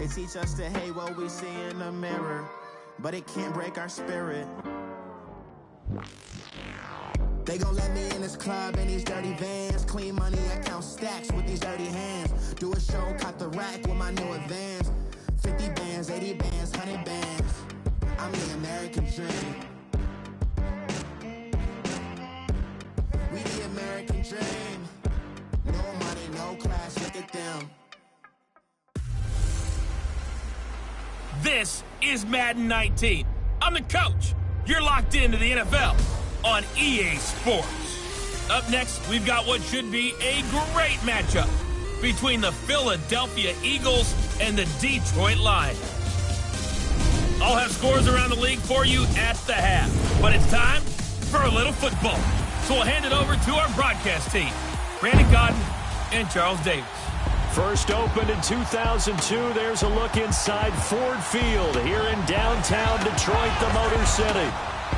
They teach us to hate what we see in the mirror, but it can't break our spirit. They gon' let me in this club in these dirty vans. Clean money, I count stacks with these dirty hands. Do a show, caught the rack with my new advance. 50 bands, 80 bands, 100 bands. I'm the American dream. We the American dream. No money, no class, look at them. This is Madden 19. I'm the coach. You're locked into the NFL on EA Sports. Up next, we've got what should be a great matchup between the Philadelphia Eagles and the Detroit Lions. I'll have scores around the league for you at the half, but it's time for a little football. So we'll hand it over to our broadcast team, Brandon Cotton and Charles Davis. First opened in 2002, there's a look inside Ford Field here in downtown Detroit, the Motor City.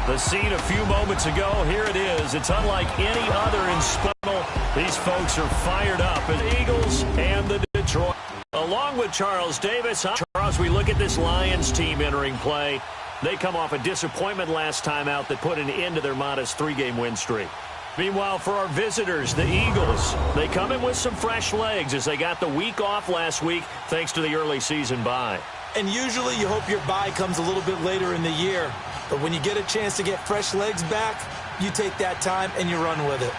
The scene a few moments ago, here it is. It's unlike any other in Spittle. These folks are fired up as the Eagles and the Detroit. Along with Charles Davis, Charles, we look at this Lions team entering play. They come off a disappointment last time out that put an end to their modest 3-game win streak. Meanwhile, for our visitors, the Eagles, they come in with some fresh legs as they got the week off last week thanks to the early season bye. And usually you hope your bye comes a little bit later in the year. But when you get a chance to get fresh legs back, you take that time and you run with it.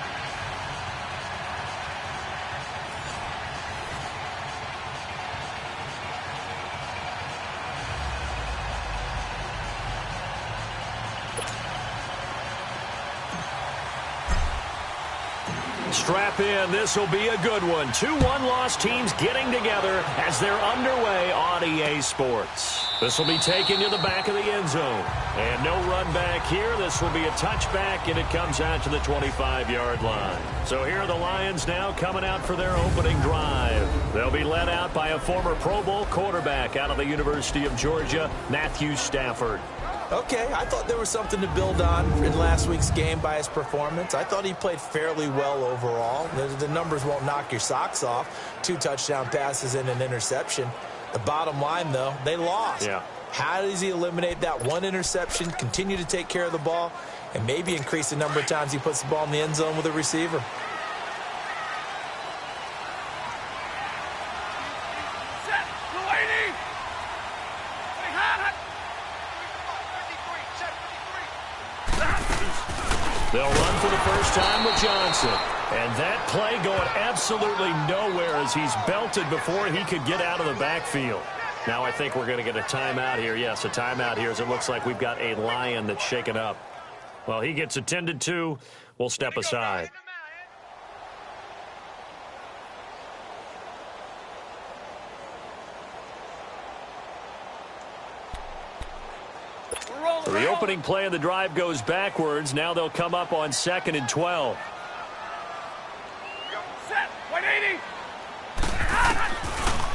Strap in. This will be a good one. 2 one-loss teams getting together as they're underway on EA Sports. This will be taken to the back of the end zone. And no run back here. This will be a touchback, and it comes out to the 25-yard line. So here are the Lions now coming out for their opening drive. They'll be led out by a former Pro Bowl quarterback out of the University of Georgia, Matthew Stafford. Okay, I thought there was something to build on in last week's game by his performance. I thought he played fairly well overall. The numbers won't knock your socks off. 2 touchdown passes and an interception. The bottom line, though, they lost. Yeah. How does he eliminate that one interception, continue to take care of the ball, and maybe increase the number of times he puts the ball in the end zone with a receiver? They'll run for the first time with Johnson. And that play going absolutely nowhere as he's belted before he could get out of the backfield. Now I think we're going to get a timeout here. Yes, a timeout here as it looks like we've got a Lion that's shaken up. Well, he gets attended to. We'll step aside. The opening play of the drive goes backwards. Now they'll come up on 2nd and 12. Set, 180.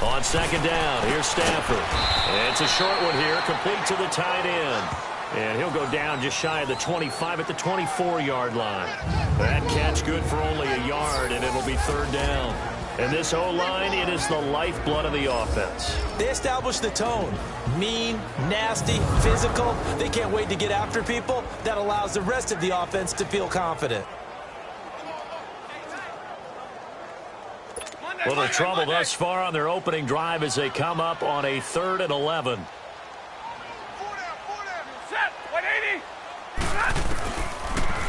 On 2nd down, here's Stafford. And it's a short one here, complete to the tight end. And he'll go down just shy of the 25 at the 24-yard line. That catch good for only a yard, and it'll be 3rd down. And this O-line, it is the lifeblood of the offense. They established the tone. Mean, nasty, physical. They can't wait to get after people. That allows the rest of the offense to feel confident. Little trouble thus far on their opening drive as they come up on a 3rd and 11. Set, 180.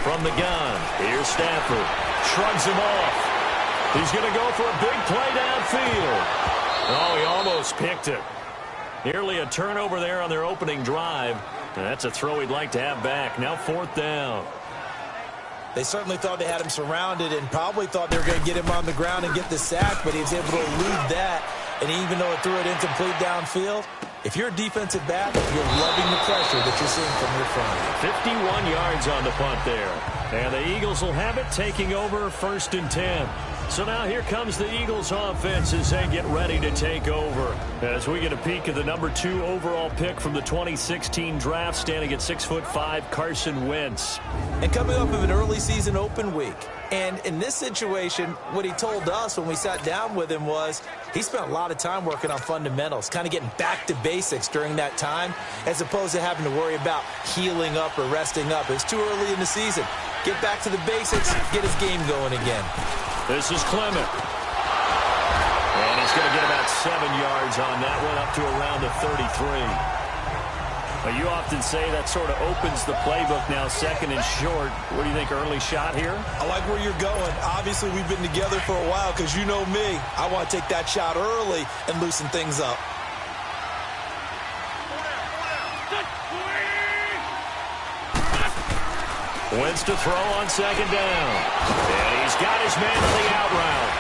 From the gun, here's Stafford. Shrugs him off. He's going to go for a big play downfield. Oh, he almost picked it. Nearly a turnover there on their opening drive. And that's a throw he'd like to have back. Now 4th down. They certainly thought they had him surrounded and probably thought they were going to get him on the ground and get the sack, but he was able to elude that. And even though it threw it incomplete downfield, if you're a defensive back, you're loving the pressure that you're seeing from your front. 51 yards on the punt there. And the Eagles will have it, taking over 1st and 10. So now here comes the Eagles offense as they get ready to take over. As we get a peek at the number 2 overall pick from the 2016 draft, standing at 6'5", Carson Wentz. And coming off of an early season open week. And in this situation, what he told us when we sat down with him was he spent a lot of time working on fundamentals, kind of getting back to basics during that time, as opposed to having to worry about healing up or resting up. It's too early in the season. Get back to the basics, get his game going again. This is Clement. And he's going to get about 7 yards on that one, up to around the 33. Well, you often say that sort of opens the playbook now, second and short. What do you think, early shot here? I like where you're going. Obviously, we've been together for a while because you know me. I want to take that shot early and loosen things up. Wentz to throw on second down. And he's got his man on the out route.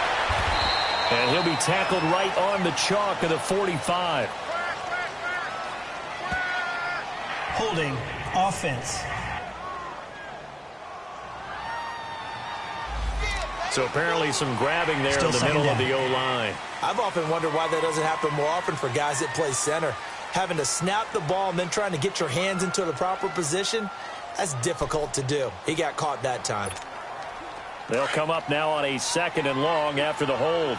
And he'll be tackled right on the chalk of the 45. Holding offense. So apparently some grabbing there Still in the middle of the O-line. I've often wondered why that doesn't happen more often for guys that play center. Having to snap the ball and then trying to get your hands into the proper position, that's difficult to do. He got caught that time. They'll come up now on a 2nd and long after the hold.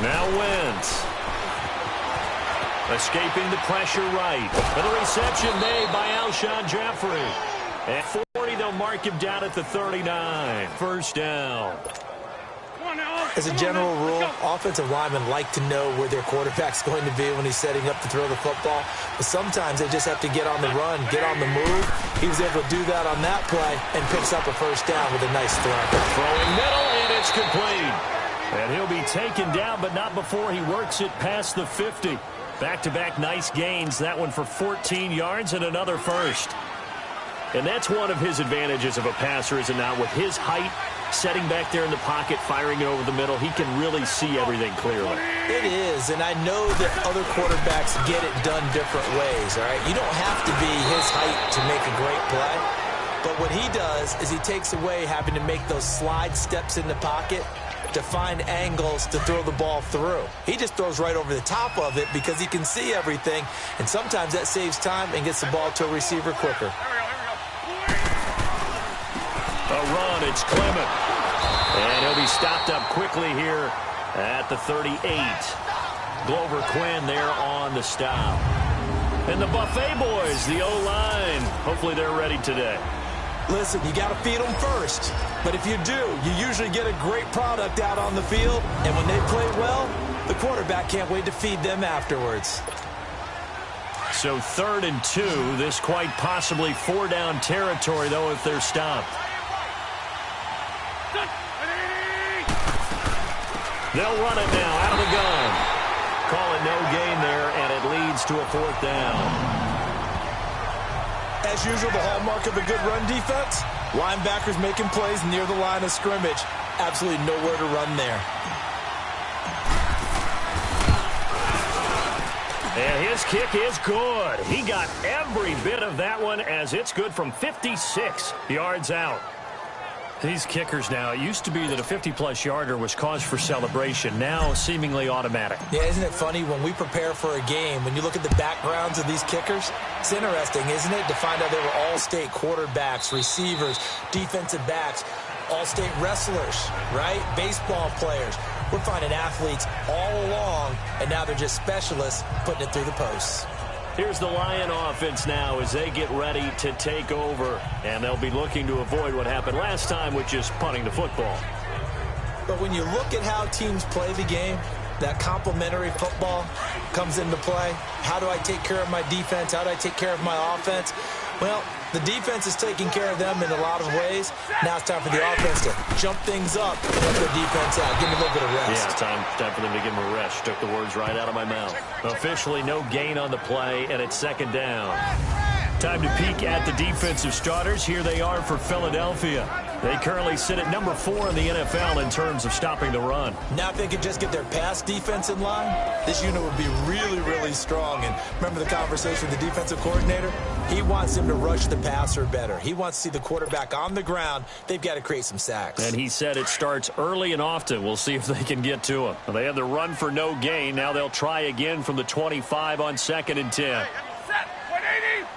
Now Wentz. Escaping the pressure right. And the reception made by Alshon Jeffrey. At 40, they'll mark him down at the 39. First down. As a general rule, offensive linemen like to know where their quarterback's going to be when he's setting up to throw the football. But sometimes they just have to get on the run, get on the move. He was able to do that on that play and picks up a first down with a nice throw. Throwing middle, and it's complete. And he'll be taken down, but not before he works it past the 50. Back-to-back nice gains. That one for 14 yards and another first. And that's one of his advantages of a passer, is it not? With his height, setting back there in the pocket, firing it over the middle, he can really see everything clearly. It is, and I know that other quarterbacks get it done different ways, all right? You don't have to be his height to make a great play. But what he does is he takes away having to make those slide steps in the pocket to find angles to throw the ball through. He just throws right over the top of it because he can see everything, and sometimes that saves time and gets the ball to a receiver quicker. A run, it's Clement. And he'll be stopped up quickly here at the 38. Glover Quinn there on the stop. And the Buffet boys, the O-line, hopefully they're ready today. Listen, you got to feed them first. But if you do, you usually get a great product out on the field. And when they play well, the quarterback can't wait to feed them afterwards. So 3rd and 2. This quite possibly 4-down territory, though, if they're stopped. They'll run it now out of the gun. Call it no gain there, and it leads to a 4th down. As usual, the hallmark of a good run defense, linebackers making plays near the line of scrimmage. Absolutely nowhere to run there. And his kick is good. He got every bit of that one, as it's good from 56 yards out. These kickers now, it used to be that a 50-plus yarder was cause for celebration. Now seemingly automatic. Yeah, isn't it funny when we prepare for a game, when you look at the backgrounds of these kickers, it's interesting, isn't it, to find out they were all-state quarterbacks, receivers, defensive backs, all-state wrestlers, right? Baseball players. We're finding athletes all along, and now they're just specialists putting it through the posts. Here's the Lion offense now as they get ready to take over. And they'll be looking to avoid what happened last time, which is punting the football. But when you look at how teams play the game, that complementary football comes into play. How do I take care of my defense? How do I take care of my offense? Well, the defense is taking care of them in a lot of ways. Now it's time for the offense to jump things up and help their defense out. Give them a little bit of rest. Yeah, time for them to give them a rest. Took the words right out of my mouth. Officially no gain on the play, and it's 2nd down. Time to peek at the defensive starters. Here they are for Philadelphia. They currently sit at number 4 in the NFL in terms of stopping the run. Now if they could just get their pass defense in line, this unit would be really, really strong. And remember the conversation with the defensive coordinator? He wants them to rush the passer better. He wants to see the quarterback on the ground. They've got to create some sacks. And he said it starts early and often. We'll see if they can get to him. Well, they had the run for no gain. Now they'll try again from the 25 on 2nd and 10. Set. 180.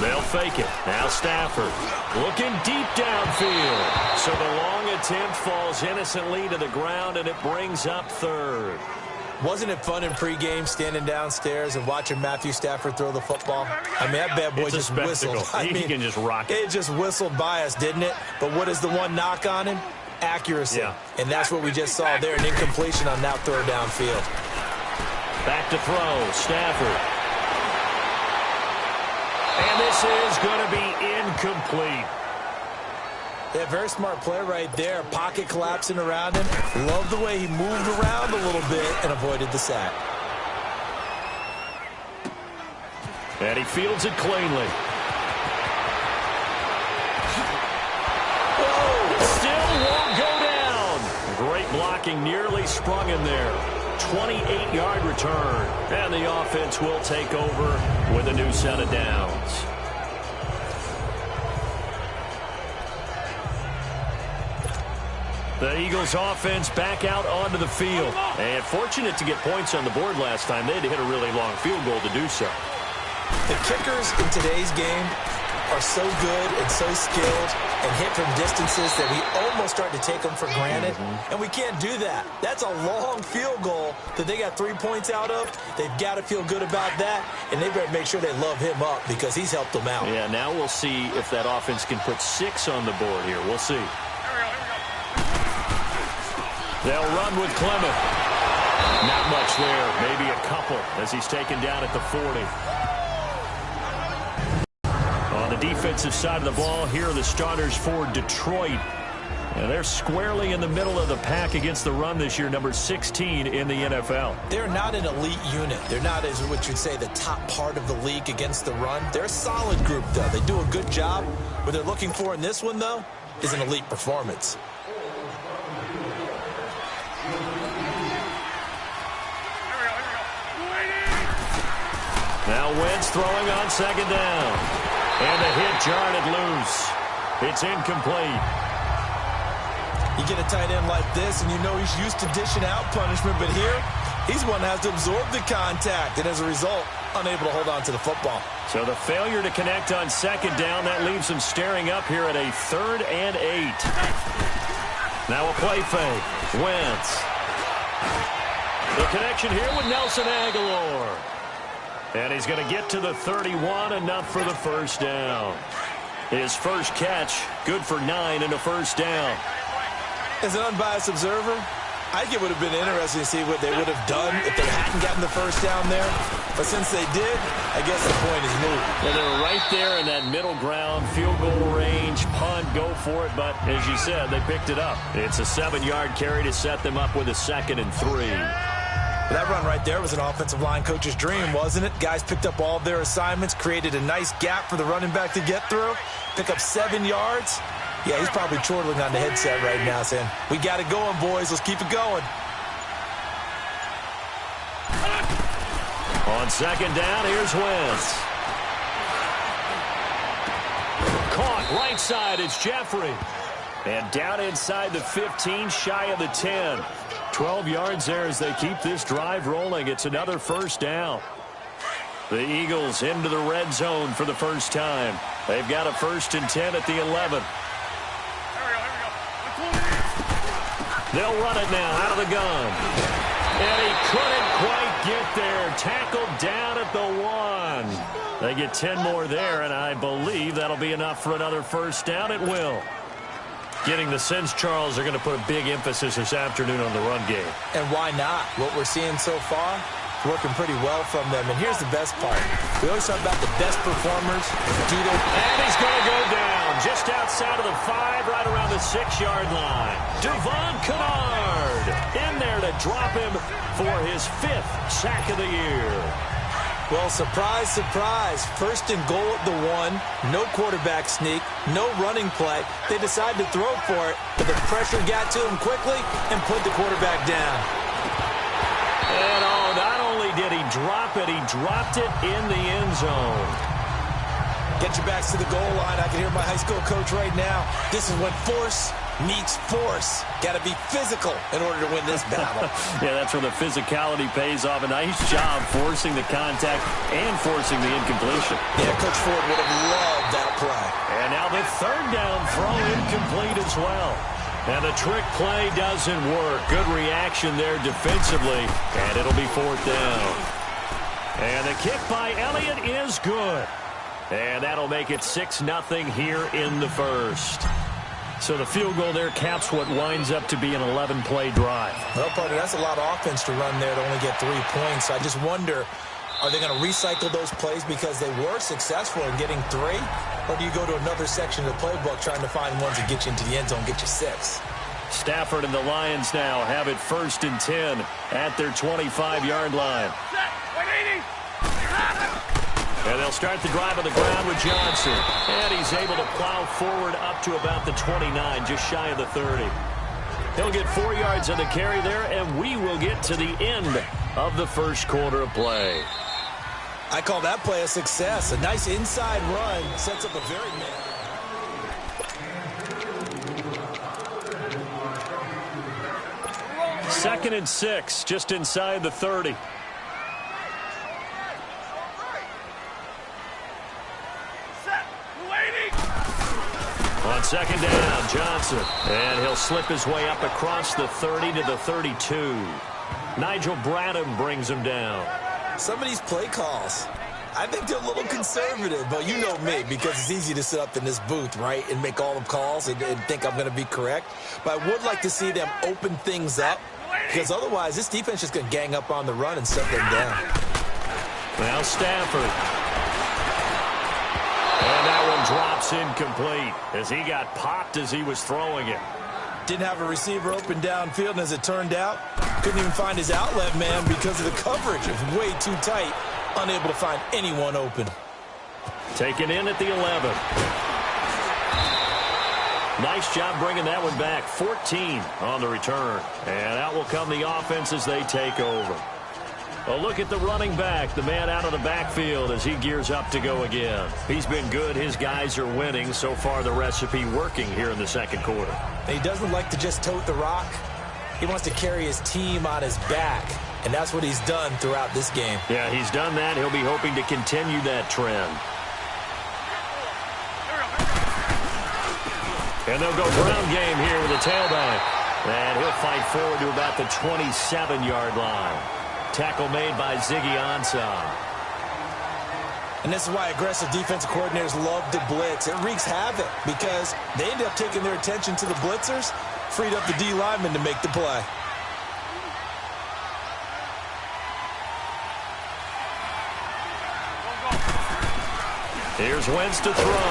They'll fake it. Now Stafford looking deep downfield. So the long attempt falls innocently to the ground, and it brings up 3rd. Wasn't it fun in pregame standing downstairs and watching Matthew Stafford throw the football? I mean, that bad boy just whistled. He can just rock it. It just whistled by us, didn't it? But what is the one knock on him? Accuracy. Yeah. And that's what we just saw there, an incompletion on that throw downfield. Back to throw. Stafford. And this is going to be incomplete. Yeah, very smart play right there. Pocket collapsing around him. Love the way he moved around a little bit and avoided the sack. And he fields it cleanly. Whoa! Still won't go down. Great blocking, nearly sprung in there. 28-yard return. And the offense will take over with a new set of downs. The Eagles offense back out onto the field. And fortunate to get points on the board last time. They had to hit a really long field goal to do so. The kickers in today's game are so good and so skilled and hit from distances that we almost start to take them for granted. And we can't do that. That's a long field goal that they got 3 points out of. They've got to feel good about that, and they better make sure they love him up because he's helped them out. Yeah, now we'll see if that offense can put 6 on the board here. We'll see. They'll run with Clement. Not much there. Maybe a couple as he's taken down at the 40. On the defensive side of the ball, here are the starters for Detroit. And they're squarely in the middle of the pack against the run this year, number 16 in the NFL. They're not an elite unit. They're not, as what you'd say, the top part of the league against the run. They're a solid group, though. They do a good job. What they're looking for in this one, though, is an elite performance. Now Wentz throwing on 2nd down. And the hit jarred it loose. It's incomplete. You get a tight end like this, and you know he's used to dishing out punishment, but here, he's one that has to absorb the contact, and as a result, unable to hold on to the football. So the failure to connect on 2nd down, that leaves him staring up here at a 3rd and 8. Now a play fake. Wentz. The connection here with Nelson Aguilar. And he's going to get to the 31, enough for the first down. His first catch, good for 9 and a first down. As an unbiased observer, I think it would have been interesting to see what they would have done if they hadn't gotten the first down there. But since they did, I guess the point is moot. Yeah, they were right there in that middle ground, field goal range, punt, go for it. But as you said, they picked it up. It's a 7-yard carry to set them up with a 2nd and 3. That run right there was an offensive line coach's dream, wasn't it? Guys picked up all of their assignments, created a nice gap for the running back to get through, pick up 7 yards. Yeah, he's probably chortling on the headset right now saying, we got it going, boys. Let's keep it going. On 2nd down, here's Wentz. Caught right side, it's Jeffrey. And down inside the 15, shy of the 10. 12 yards there as they keep this drive rolling. It's another first down. The Eagles into the red zone for the first time. They've got a 1st and 10 at the 11. They'll run it now out of the gun. And he couldn't quite get there. Tackled down at the 1. They get 10 more there, and I believe that'll be enough for another first down. It will. Getting the sense, Charles, are going to put a big emphasis this afternoon on the run game. And why not? What we're seeing so far, working pretty well from them. And here's the best part. We always talk about the best performers do their... And he's going to go down just outside of the 5, right around the 6-yard line. Devon Kennard in there to drop him for his 5th sack of the year. Well, surprise, surprise. First and goal at the 1. No quarterback sneak. No running play. They decided to throw for it, but the pressure got to him quickly and put the quarterback down. And not only did he drop it, he dropped it in the end zone. Get your backs to the goal line. I can hear my high school coach right now. This is when force meets force. Got to be physical in order to win this battle. Yeah, that's where the physicality pays off. A nice job forcing the contact and forcing the incompletion. Yeah, Coach Ford would have loved that play. And now the third down throw incomplete as well. And the trick play doesn't work. Good reaction there defensively, and it'll be fourth down. And the kick by Elliott is good. And that'll make it 6-0 here in the first. So the field goal there caps what winds up to be an 11-play drive. Well, partner, that's a lot of offense to run there to only get 3 points. I just wonder, are they going to recycle those plays because they were successful in getting 3? Or do you go to another section of the playbook trying to find ones that get you into the end zone, get you 6? Stafford and the Lions now have it 1st and 10 at their 25-yard line. Set. 180. And they'll start the drive on the ground with Johnson. And he's able to plow forward up to about the 29, just shy of the 30. He'll get 4 yards on the carry there, and we will get to the end of the first quarter of play. I call that play a success. A nice inside run sets up a very Second and 6, just inside the 30. On second down, Johnson. And he'll slip his way up across the 30 to the 32. Nigel Bradham brings him down. Some of these play calls, I think they're a little conservative, but you know me, because it's easy to sit up in this booth, right, and make all the calls and think I'm going to be correct. But I would like to see them open things up, because otherwise this defense is going to gang up on the run and set them down. Now Stafford. And that one drops incomplete as he got popped as he was throwing it. Didn't have a receiver open downfield, and as it turned out, couldn't even find his outlet man because of the coverage. It was way too tight, unable to find anyone open. Taken in at the 11. Nice job bringing that one back. 14 on the return. And out will come the offense as they take over. A look at the running back, the man out of the backfield as he gears up to go again. He's been good. His guys are winning. So far, the recipe working here in the second quarter. He doesn't like to just tote the rock. He wants to carry his team on his back, and that's what he's done throughout this game. Yeah, he's done that. He'll be hoping to continue that trend. And they'll go ground game here with a tailback. And he'll fight forward to about the 27-yard line. Tackle made by Ziggy Ansah. And this is why aggressive defensive coordinators love to blitz. It wreaks havoc because they end up taking their attention to the blitzers, freed up the D lineman to make the play. Here's Wentz to throw.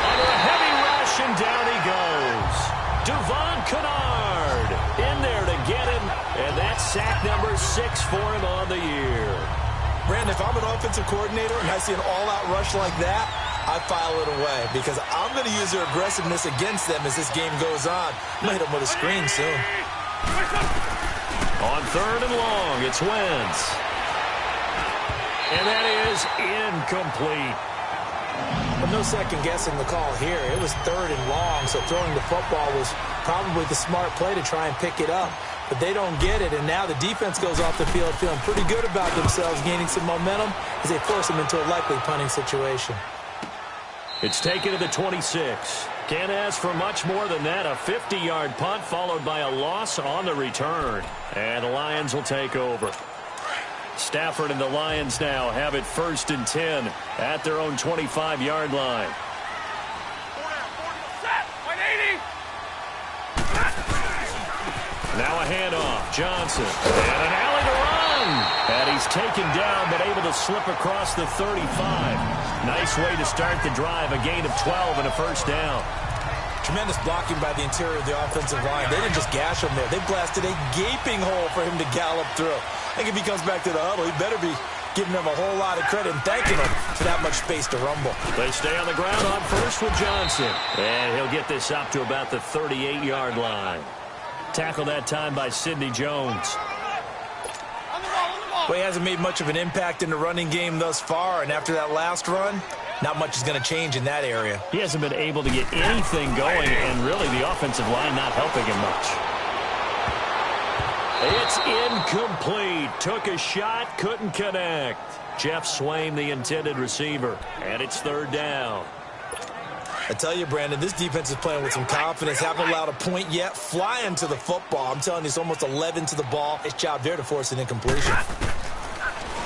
Under a heavy rush, and down he goes. Devon Kennard in there to get him, and that's sack number 6 for him on the year. Brandon, if I'm an offensive coordinator and I see an all-out rush like that, I file it away because I'm going to use their aggressiveness against them as this game goes on. I'm going to hit them with a screen soon. On third and long, it's Wentz. And that is incomplete. But no second guessing the call here. It was third and long, so throwing the football was probably the smart play to try and pick it up. But they don't get it, and now the defense goes off the field feeling pretty good about themselves, gaining some momentum as they force them into a likely punting situation. It's taken to the 26. Can't ask for much more than that. A 50-yard punt followed by a loss on the return. And the Lions will take over. Stafford and the Lions now have it 1st and 10 at their own 25-yard line. Now a handoff. Johnson. And an alley to run. And he's taken down but able to slip across the 35. Nice way to start the drive. A gain of 12 and a first down. Tremendous blocking by the interior of the offensive line. They didn't just gash him there. They blasted a gaping hole for him to gallop through. I think if he comes back to the huddle, he better be giving them a whole lot of credit and thanking them for that much space to rumble. They stay on the ground on first with Johnson. And he'll get this up to about the 38-yard line. Tackled that time by Sidney Jones. Well, he hasn't made much of an impact in the running game thus far, and after that last run, not much is going to change in that area. He hasn't been able to get anything going, and really the offensive line not helping him much. It's incomplete. Took a shot, couldn't connect. Jeff Swain, the intended receiver, and it's third down. I tell you, Brandon, this defense is playing with some confidence. Haven't allowed a point yet. Flying to the football. I'm telling you, it's almost 11 to the ball. It's job there to force an incompletion.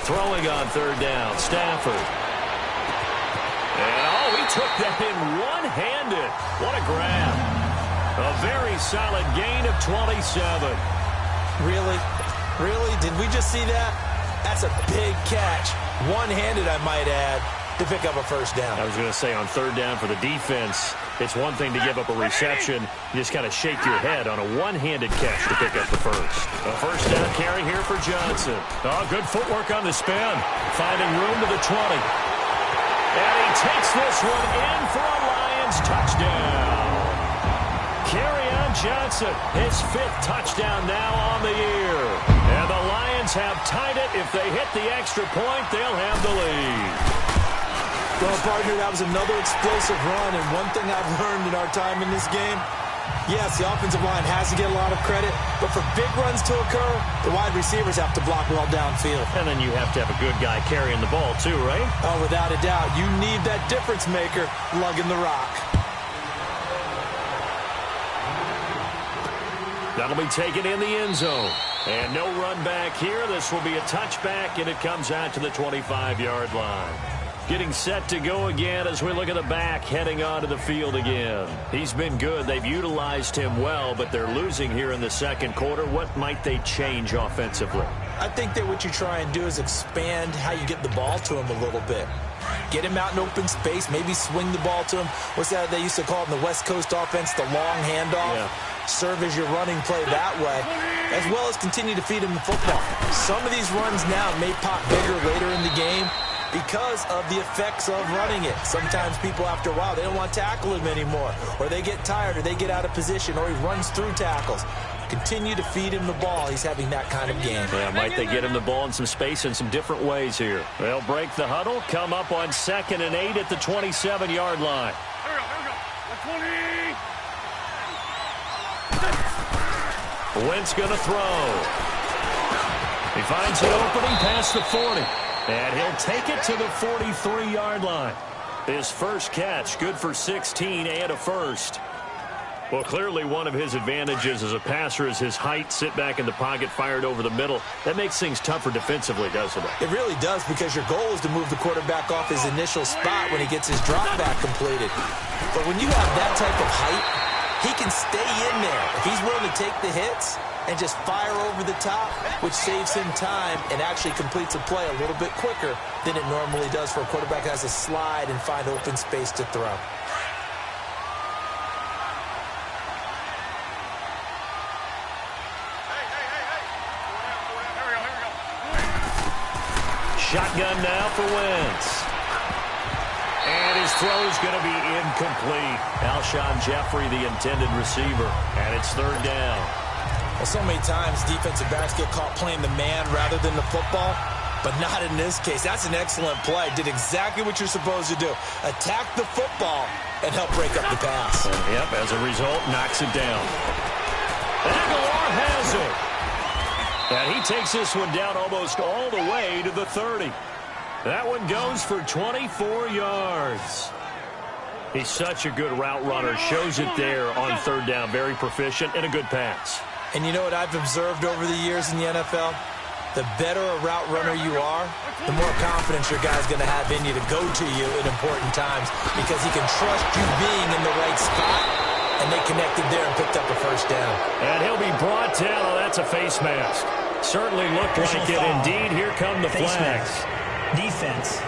Throwing on third down, Stafford. And, he took that in one-handed. What a grab. A very solid gain of 27. Really? Really? Did we just see that? That's a big catch. One-handed, I might add, to pick up a first down. I was going to say, on third down for the defense, it's one thing to give up a reception. You just kind of shake your head on a one-handed catch to pick up the first. A first down carry here for Johnson. Oh, good footwork on the spin. Finding room to the 20. And he takes this one in for a Lions touchdown. Kerryon Johnson, his 5th touchdown now on the year. And the Lions have tied it. If they hit the extra point, they'll have the lead. Well, partner, that was another explosive run, and one thing I've learned in our time in this game, yes, the offensive line has to get a lot of credit, but for big runs to occur, the wide receivers have to block well downfield. And then you have to have a good guy carrying the ball too, right? Oh, without a doubt. You need that difference maker lugging the rock. That'll be taken in the end zone. And no run back here. This will be a touchback, and it comes out to the 25-yard line. Getting set to go again as we look at the back heading onto the field again. He's been good. They've utilized him well, but they're losing here in the second quarter. What might they change offensively? I think that what you try and do is expand how you get the ball to him a little bit. Get him out in open space, maybe swing the ball to him. What's that they used to call it in the West Coast offense, the long handoff? Yeah. Serve as your running play that way, as well as continue to feed him the football. Some of these runs now may pop bigger later in the game because of the effects of running it. Sometimes people, after a while, they don't want to tackle him anymore, or they get tired, or they get out of position, or he runs through tackles. Continue to feed him the ball. He's having that kind of game. Yeah, might they get him the ball in some space in some different ways here. They'll break the huddle, come up on 2nd and 8 at the 27-yard line. Here we go. 20. Wentz going to throw. He finds an opening past the 40. And he'll take it to the 43-yard line. His first catch, good for 16 and a first. Well, clearly one of his advantages as a passer is his height. Sit back in the pocket, fired over the middle. That makes things tougher defensively, doesn't it? It really does, because your goal is to move the quarterback off his initial spot when he gets his drop back completed. But when you have that type of height, he can stay in there. If he's willing to take the hits and just fire over the top, which saves him time and actually completes a play a little bit quicker than it normally does for a quarterback that has to slide and find open space to throw. Shotgun now for Wentz. And his throw's going to be incomplete. Alshon Jeffrey, the intended receiver. And it's third down. Well, so many times defensive backs get caught playing the man rather than the football, but not in this case. That's an excellent play. Did exactly what you're supposed to do. Attack the football and help break up the pass. Yep, as a result, knocks it down. And Aguilar has it. And he takes this one down almost all the way to the 30. That one goes for 24 yards. He's such a good route runner. Shows it there on third down. Very proficient and a good pass. And you know what I've observed over the years in the NFL? The better a route runner you are, the more confidence your guy's going to have in you to go to you in important times, because he can trust you being in the right spot, and they connected there and picked up a first down. And he'll be brought down. Oh, that's a face mask. Certainly looked like it. Indeed, here come the flags. Defense.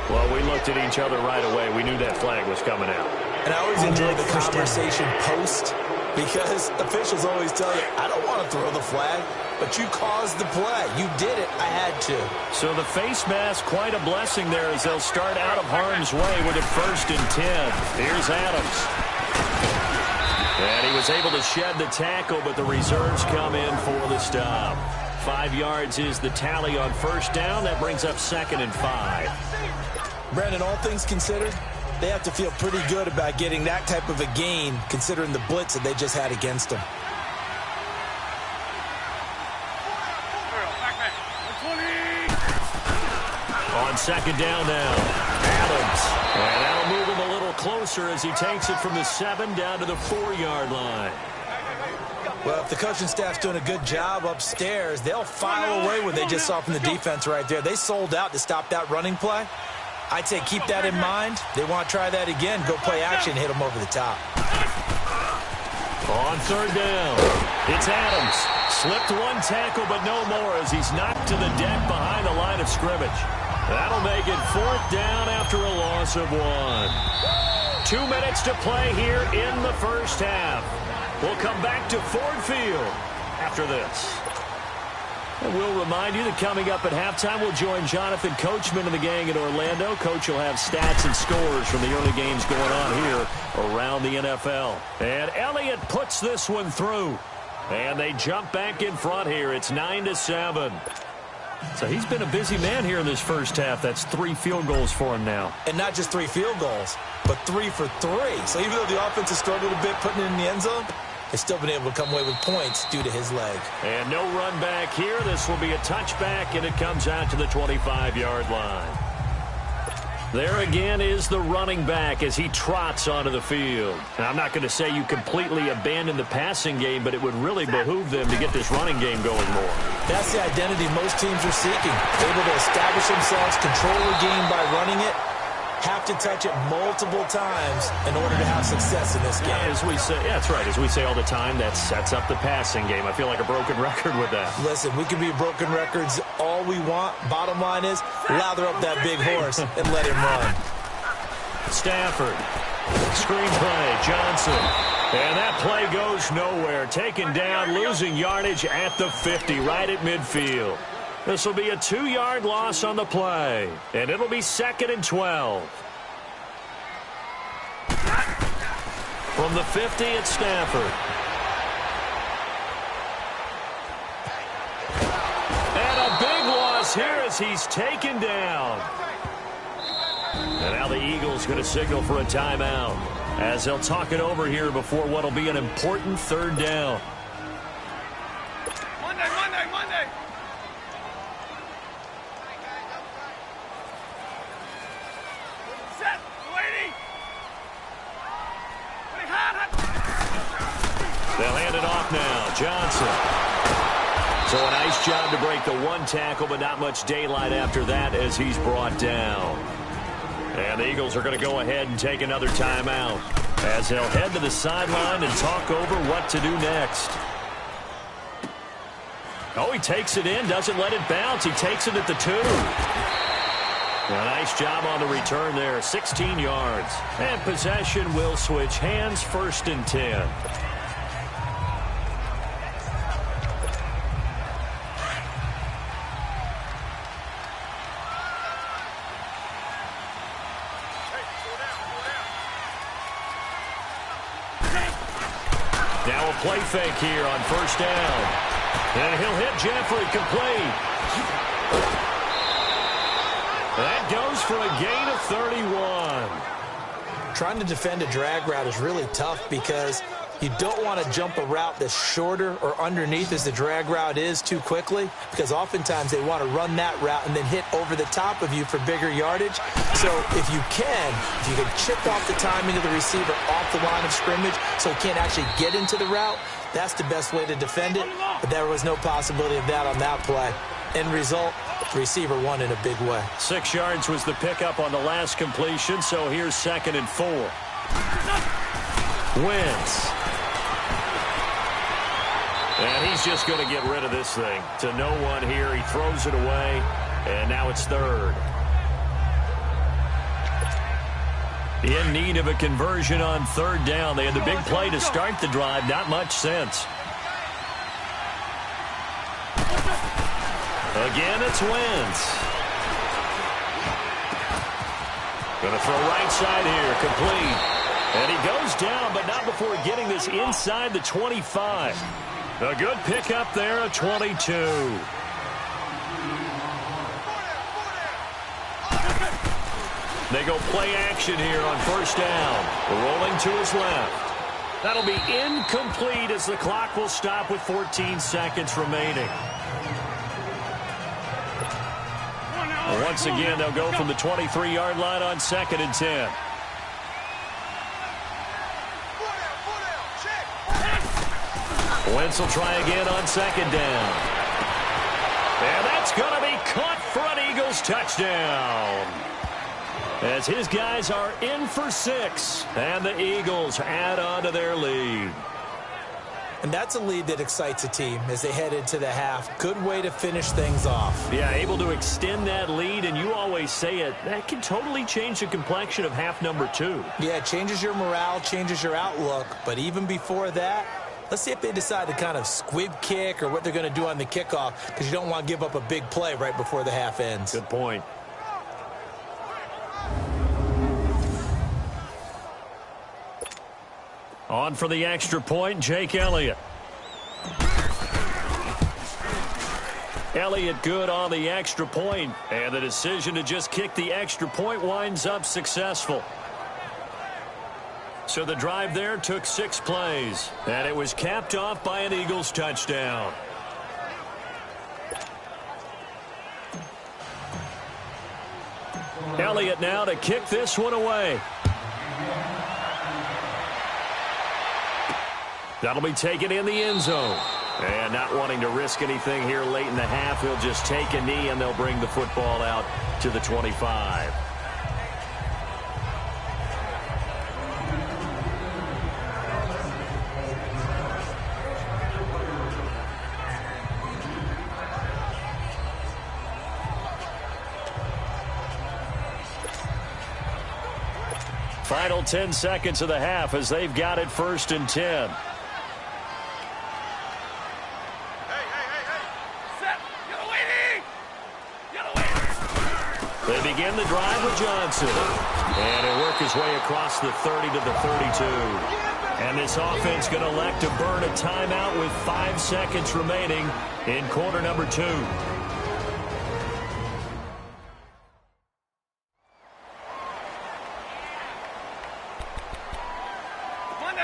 Well, we looked at each other right away. We knew that flag was coming out. And I always enjoy the conversation post, because officials always tell you, I don't want to throw the flag. but you caused the play. You did it. I had to. So the face mask, quite a blessing there as they'll start out of harm's way with a 1st and 10. Here's Adams. And he was able to shed the tackle, but the reserves come in for the stop. 5 yards is the tally on 1st down. That brings up 2nd and 5. Brandon, all things considered, they have to feel pretty good about getting that type of a gain, considering the blitz that they just had against them. On 2nd down now, Adams. And that'll move him a little closer as he takes it from the 7 down to the 4-yard line. Well, if the coaching staff's doing a good job upstairs, they'll file away what they just saw from the defense right there. They sold out to stop that running play. I'd say keep that in mind. They want to try that again. Go play action, hit them over the top. On 3rd down, it's Adams. Slipped one tackle, but no more as he's knocked to the deck behind the line of scrimmage. That'll make it 4th down after a loss of 1. 2 minutes to play here in the 1st half. We'll come back to Ford Field after this. And we'll remind you that coming up at halftime, we'll join Jonathan Coachman and the gang in Orlando. Coach will have stats and scores from the early games going on here around the NFL. And Elliott puts this one through. And they jump back in front here. It's 9-7. So he's been a busy man here in this 1st half. That's 3 field goals for him now. And not just 3 field goals, but 3 for 3. So even though the offense has struggled a bit putting it in the end zone, they've still been able to come away with points due to his leg. And no run back here. This will be a touchback, and it comes out to the 25-yard line. There again is the running back as he trots onto the field. Now, I'm not going to say you completely abandon the passing game, but it would really behoove them to get this running game going more. That's the identity most teams are seeking. Able to establish themselves, control the game by running it, have to touch it multiple times in order to have success in this game. As we say, yeah, that's right. As we say all the time, that sets up the passing game. I feel like a broken record with that. Listen, we can be broken records all we want. Bottom line is, lather up that big horse and let him run. Stafford. Screenplay. Johnson. And that play goes nowhere. Taken down, losing yardage at the 50, right at midfield. This will be a 2-yard loss on the play, and it'll be 2nd and 12. From the 50, it's Stafford. And a big loss here as he's taken down. And now the Eagles going to signal for a timeout as they'll talk it over here before what will be an important 3rd down. Monday. Set, lady. They'll hand it off now. Johnson. So a nice job to break the 1 tackle, but not much daylight after that as he's brought down. And the Eagles are going to go ahead and take another timeout as they'll head to the sideline and talk over what to do next. Oh, he takes it in, doesn't let it bounce. He takes it at the 2. A nice job on the return there, 16 yards. And possession will switch hands, 1st and 10. Now a play fake here on 1st down. And he'll hit Jeffrey complete. That goes for a gain of 31. Trying to defend a drag route is really tough because you don't want to jump a route that's shorter or underneath as the drag route is too quickly, because oftentimes they want to run that route and then hit over the top of you for bigger yardage. So if you can chip off the timing of the receiver off the line of scrimmage so he can't actually get into the route, that's the best way to defend it. But there was no possibility of that on that play. End result, the receiver won in a big way. 6 yards was the pickup on the last completion, so here's 2nd and 4. Wentz. And he's just going to get rid of this thing. To no one here. He throws it away, and now it's 3rd. In need of a conversion on 3rd down. They had the big play to start the drive. Not much sense. Again, it's Wentz. Going to throw right side here, complete. And he goes down, but not before getting this inside the 25. A good pickup there, a 22. They go play action here on first down. Rolling to his left. That'll be incomplete as the clock will stop with 14 seconds remaining. Once again, they'll go from the 23-yard line on 2nd and 10. Wentz will try again on 2nd down. And that's going to be caught for an Eagles touchdown. As his guys are in for 6, and the Eagles add on to their lead. And that's a lead that excites a team as they head into the half. Good way to finish things off. Yeah, able to extend that lead, and you always say it, that can totally change the complexion of half number 2. Yeah, it changes your morale, changes your outlook. But even before that, let's see if they decide to kind of squib kick or what they're going to do on the kickoff, because you don't want to give up a big play right before the half ends. Good point. On for the extra point, Jake Elliott. Elliott good on the extra point, and the decision to just kick the extra point winds up successful. So the drive there took 6 plays, and it was capped off by an Eagles touchdown. Elliott now to kick this one away. That'll be taken in the end zone. And not wanting to risk anything here late in the half, he'll just take a knee and they'll bring the football out to the 25. Final 10 seconds of the half as they've got it 1st and 10. They begin the drive with Johnson. And he'll work his way across the 30 to the 32. And this offense going to elect to burn a timeout with 5 seconds remaining in quarter number 2.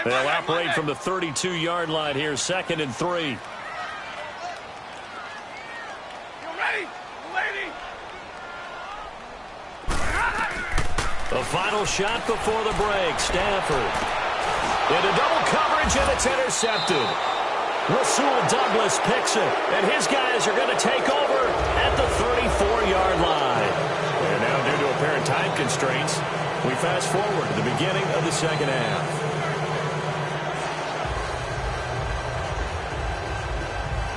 They'll operate from the 32-yard line here, 2nd and 3. The final shot before the break, Stafford. Into double coverage, and it's intercepted. Rasul Douglas picks it, and his guys are going to take over at the 34-yard line. And now, due to apparent time constraints, we fast forward to the beginning of the second half.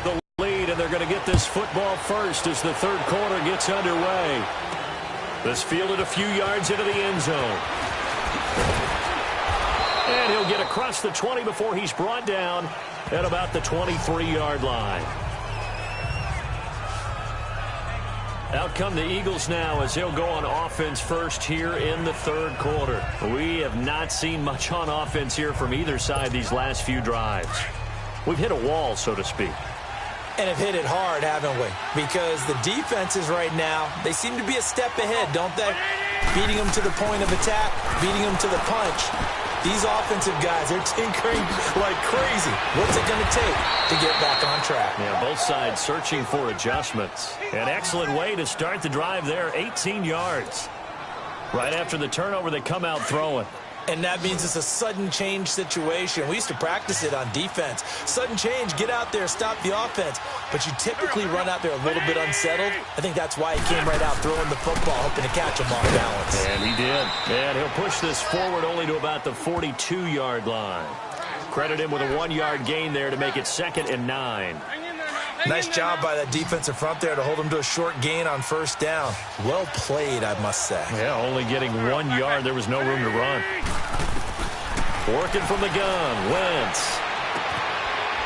The lead, and they're going to get this football first as the third quarter gets underway. This fielded a few yards into the end zone. And he'll get across the 20 before he's brought down at about the 23-yard line. Out come the Eagles now as they'll go on offense first here in the third quarter. We have not seen much on offense here from either side these last few drives. We've hit a wall, so to speak. And have hit it hard, haven't we? Because the defenses right now, they seem to be a step ahead, don't they? Beating them to the point of attack, beating them to the punch. These offensive guys, they're tinkering like crazy. What's it going to take to get back on track? Yeah, both sides searching for adjustments. An excellent way to start the drive there, 18 yards. Right after the turnover, they come out throwing. And that means it's a sudden change situation. We used to practice it on defense. Sudden change, get out there, stop the offense. But you typically run out there a little bit unsettled. I think that's why he came right out throwing the football, hoping to catch him off balance. And he did. And he'll push this forward only to about the 42-yard line. Credit him with a 1-yard gain there to make it 2nd and 9. Nice job by that defensive front there to hold him to a short gain on first down. Well played, I must say. Yeah, only getting 1 yard. There was no room to run. Working from the gun, Wentz.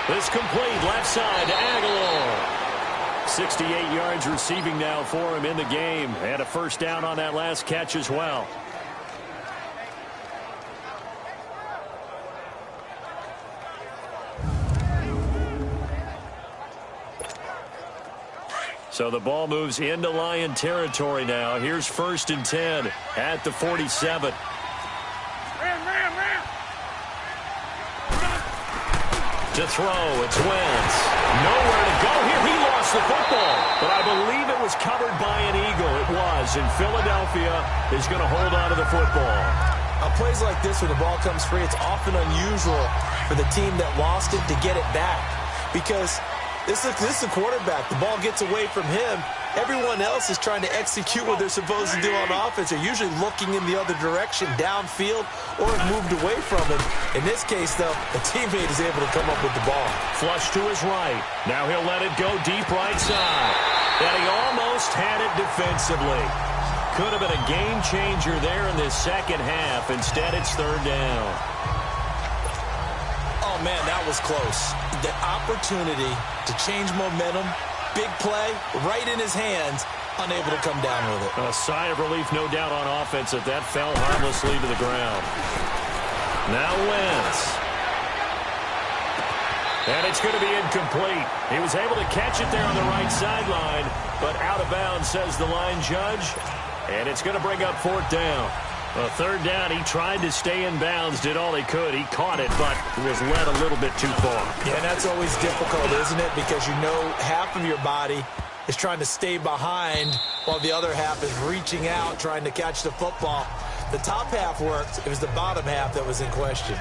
This complete left side to Aguilar. 68 yards receiving now for him in the game. And a first down on that last catch as well. So the ball moves into Lion territory now. Here's 1st and 10 at the 47. To throw, it's Wentz. Nowhere to go here. He lost the football. But I believe it was covered by an Eagle. It was. And Philadelphia is going to hold on to the football. On plays like this, when the ball comes free, it's often unusual for the team that lost it to get it back. Because this is a quarterback. The ball gets away from him. Everyone else is trying to execute what they're supposed to do on offense. They're usually looking in the other direction, downfield, or have moved away from him. In this case, though, a teammate is able to come up with the ball. Flush to his right. Now he'll let it go deep right side. And he almost had it defensively. Could have been a game changer there in this second half. Instead, it's 3rd down. Oh, man, that was close. The opportunity to change momentum, big play, right in his hands, unable to come down with it. A sigh of relief, no doubt, on offense that fell harmlessly to the ground. Now Wentz. And it's going to be incomplete. He was able to catch it there on the right sideline, but out of bounds, says the line judge. And it's going to bring up 4th down. 3rd down, he tried to stay in bounds, did all he could. He caught it, but was led a little bit too far. Yeah, and that's always difficult, isn't it? Because you know half of your body is trying to stay behind while the other half is reaching out, trying to catch the football. The top half worked. It was the bottom half that was in question.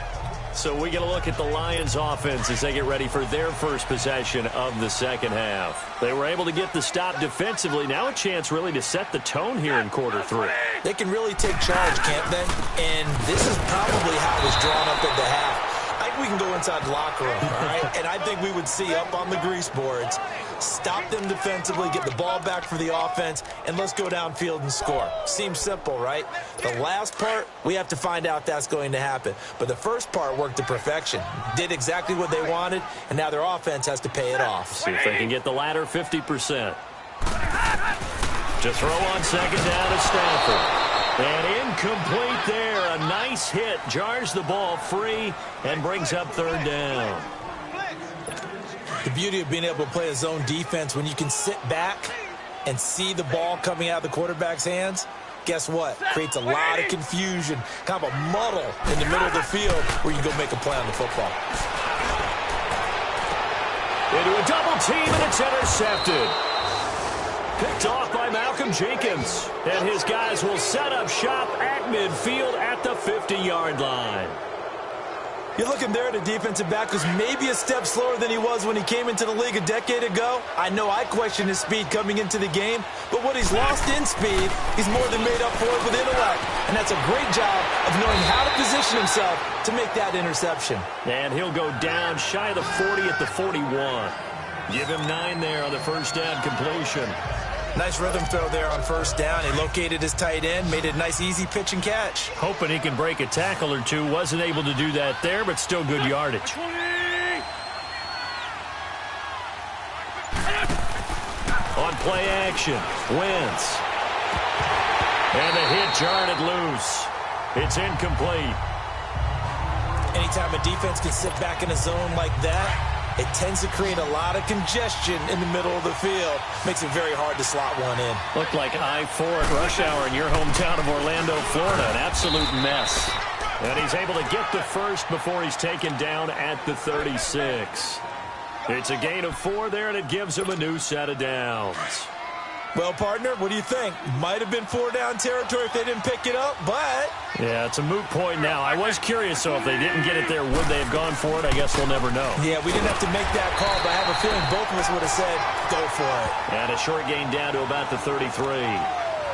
So we get a look at the Lions offense as they get ready for their first possession of the second half. They were able to get the stop defensively. Now a chance really to set the tone here in quarter 3. They can really take charge, can't they? And this is probably how it was drawn up at the half. I think we can go inside the locker room, all right? And I think we would see up on the grease boards, stop them defensively, get the ball back for the offense, and let's go downfield and score. Seems simple, right? The last part, we have to find out that's going to happen. But the first part worked to perfection. Did exactly what they wanted, and now their offense has to pay it off. See if they can get the latter 50%. To throw on 2nd down to Stafford. And incomplete there. A nice hit. Jars the ball free and brings up 3rd down. The beauty of being able to play a zone defense when you can sit back and see the ball coming out of the quarterback's hands, guess what? Creates a lot of confusion, kind of a muddle in the middle of the field where you can go make a play on the football. Into a double team, and it's intercepted. Picked off by Malcolm Jenkins. And his guys will set up shop at midfield at the 50-yard line. You're looking there at a defensive back who's maybe a step slower than he was when he came into the league a decade ago. I know I questioned his speed coming into the game, but what he's lost in speed, he's more than made up for it with intellect. And that's a great job of knowing how to position himself to make that interception. And he'll go down shy of the 40 at the 41. Give him 9 there on the first down completion. Nice rhythm throw there on first down. He located his tight end, made it a nice easy pitch and catch. Hoping he can break a tackle or two. Wasn't able to do that there, but still good yardage. On play action, Wentz. And the hit jarred it loose. It's incomplete. Anytime a defense can sit back in a zone like that, it tends to create a lot of congestion in the middle of the field. Makes it very hard to slot one in. Looked like I-4 at rush hour in your hometown of Orlando, Florida. An absolute mess. And he's able to get the first before he's taken down at the 36. It's a gain of 4 there, and it gives him a new set of downs. Well, partner, what do you think? Might have been 4-down territory if they didn't pick it up, but... Yeah, it's a moot point now. I was curious, so if they didn't get it there, would they have gone for it? I guess we'll never know. Yeah, we didn't have to make that call, but I have a feeling both of us would have said, go for it. And a short gain down to about the 33.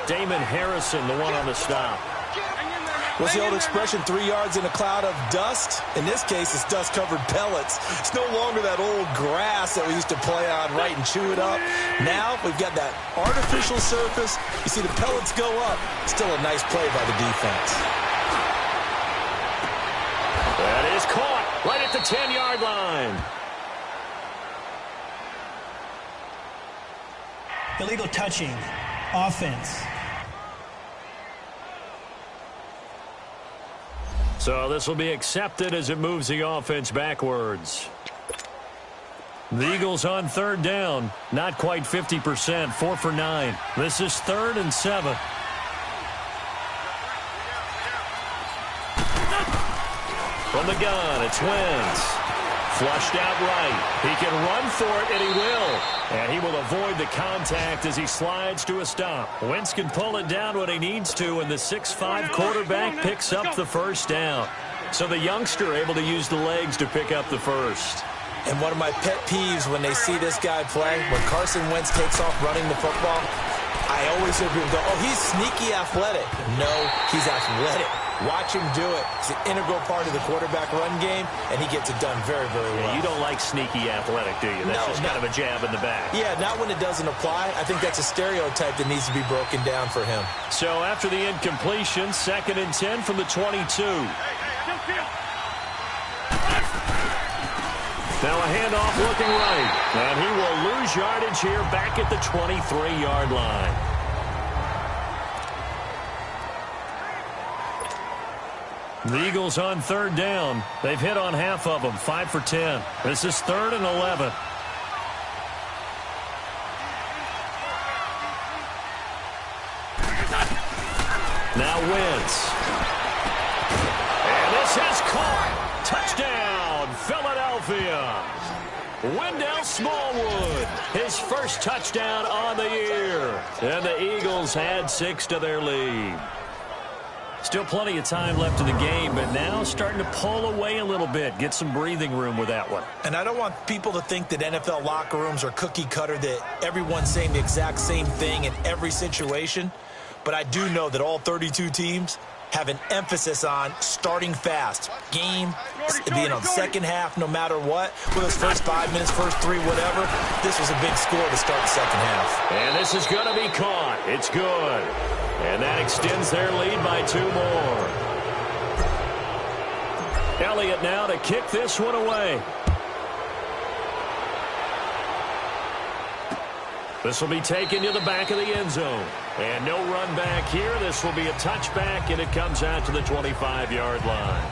Damon Harrison, the one on the stop. What's the old expression, 3 yards in a cloud of dust? In this case, it's dust-covered pellets. It's no longer that old grass that we used to play on, right, and chew it up. Now, we've got that artificial surface. You see the pellets go up. Still a nice play by the defense. That is caught right at the 10-yard line. Illegal touching. Offense. So this will be accepted as it moves the offense backwards. The Eagles on third down. Not quite 50%. 4 for 9. This is 3rd and 7. From the gun, it's Wentz. Flushed out right. He can run for it, and he will. And he will avoid the contact as he slides to a stop. Wentz can pull it down when he needs to, and the 6'5" quarterback picks up the first down. So the youngster able to use the legs to pick up the first. And one of my pet peeves when they see this guy play, when Carson Wentz takes off running the football, I always hear people go, oh, he's sneaky athletic. No, he's athletic. Watch him do it. It's an integral part of the quarterback run game, and he gets it done very, very well. Yeah, you don't like sneaky athletic, do you? That's just kind of a jab in the back. Yeah, not when it doesn't apply. I think that's a stereotype that needs to be broken down for him. So after the incompletion, 2nd and 10 from the 22. Now a handoff looking right. And he will lose yardage here back at the 23-yard line. The Eagles on third down. They've hit on half of them, 5 for 10. This is 3rd and 11. Now Wentz. And this is caught. Touchdown, Philadelphia. Wendell Smallwood, his first touchdown on the year. And the Eagles add 6 to their lead. Still plenty of time left in the game, but now starting to pull away a little bit. Get some breathing room with that one. And I don't want people to think that NFL locker rooms are cookie cutter, that everyone's saying the exact same thing in every situation. But I do know that all 32 teams have an emphasis on starting fast. Game, the second half, no matter what. Whether it's first 5 minutes, first 3, whatever. This was a big score to start the second half. And this is going to be caught. It's good. And that extends their lead by 2 more. Elliott now to kick this one away. This will be taken to the back of the end zone. And no run back here. This will be a touchback, and it comes out to the 25-yard line.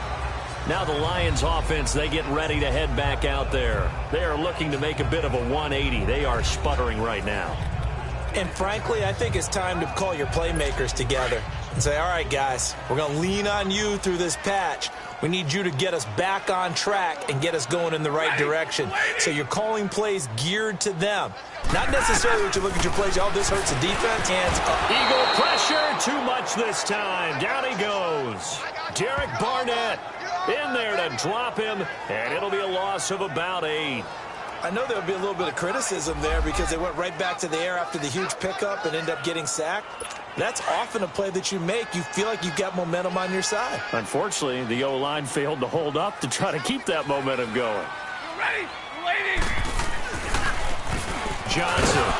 Now the Lions offense, they get ready to head back out there. They are looking to make a bit of a 180. They are sputtering right now. And frankly, I think it's time to call your playmakers together and say, all right, guys, we're going to lean on you through this patch. We need you to get us back on track and get us going in the right direction. So you're calling plays geared to them. Not necessarily that you look at your plays, oh, this hurts the defense. Hands up. Eagle pressure, too much this time. Down he goes. Derek Barnett in there to drop him, and it'll be a loss of about 8. I know there'll be a little bit of criticism there because they went right back to the air after the huge pickup and end up getting sacked. That's often a play that you make. You feel like you've got momentum on your side. Unfortunately, the O-line failed to hold up to try to keep that momentum going. Ready, lady. Johnson.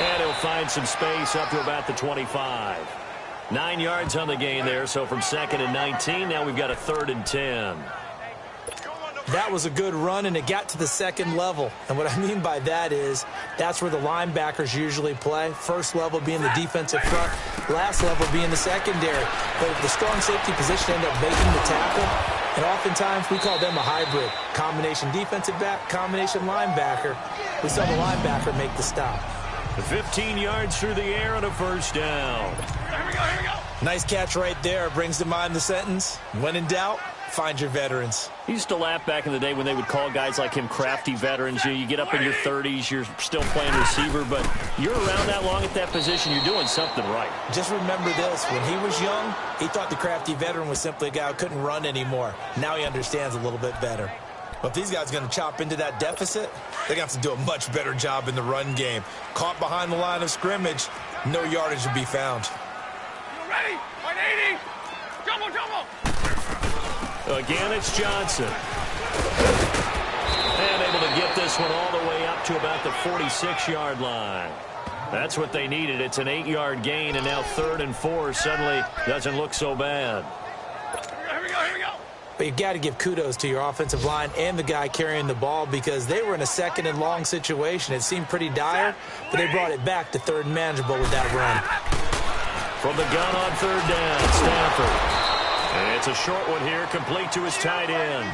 And he'll find some space up to about the 25. 9 yards on the gain there, so from 2nd and 19, now we've got a 3rd and 10. That was a good run, and it got to the second level. And what I mean by that is that's where the linebackers usually play. First level being the defensive front, last level being the secondary. But if the strong safety position end up making the tackle, and oftentimes we call them a hybrid. Combination defensive back, combination linebacker. We saw the linebacker make the stop. 15 yards through the air and a first down. Here we go, here we go. Nice catch right there. Brings to mind the sentence, when in doubt, find your veterans. He used to laugh back in the day when they would call guys like him crafty veterans. You get up in your 30s, you're still playing receiver, but you're around that long at that position, you're doing something right. Just remember this. When he was young, he thought the crafty veteran was simply a guy who couldn't run anymore. Now he understands a little bit better. But if these guys are going to chop into that deficit, they're going to have to do a much better job in the run game. Caught behind the line of scrimmage, no yardage will be found. You ready? 180. Jumbo, jumbo. Again, it's Johnson. And able to get this one all the way up to about the 46-yard line. That's what they needed. It's an 8-yard gain, and now 3rd and 4 suddenly doesn't look so bad. Here we go, here we go. But But you've got to give kudos to your offensive line and the guy carrying the ball because they were in a second and long situation. It seemed pretty dire, but they brought it back to third and manageable with that run. From the gun on third down, Stafford. And it's a short one here, complete to his tight end.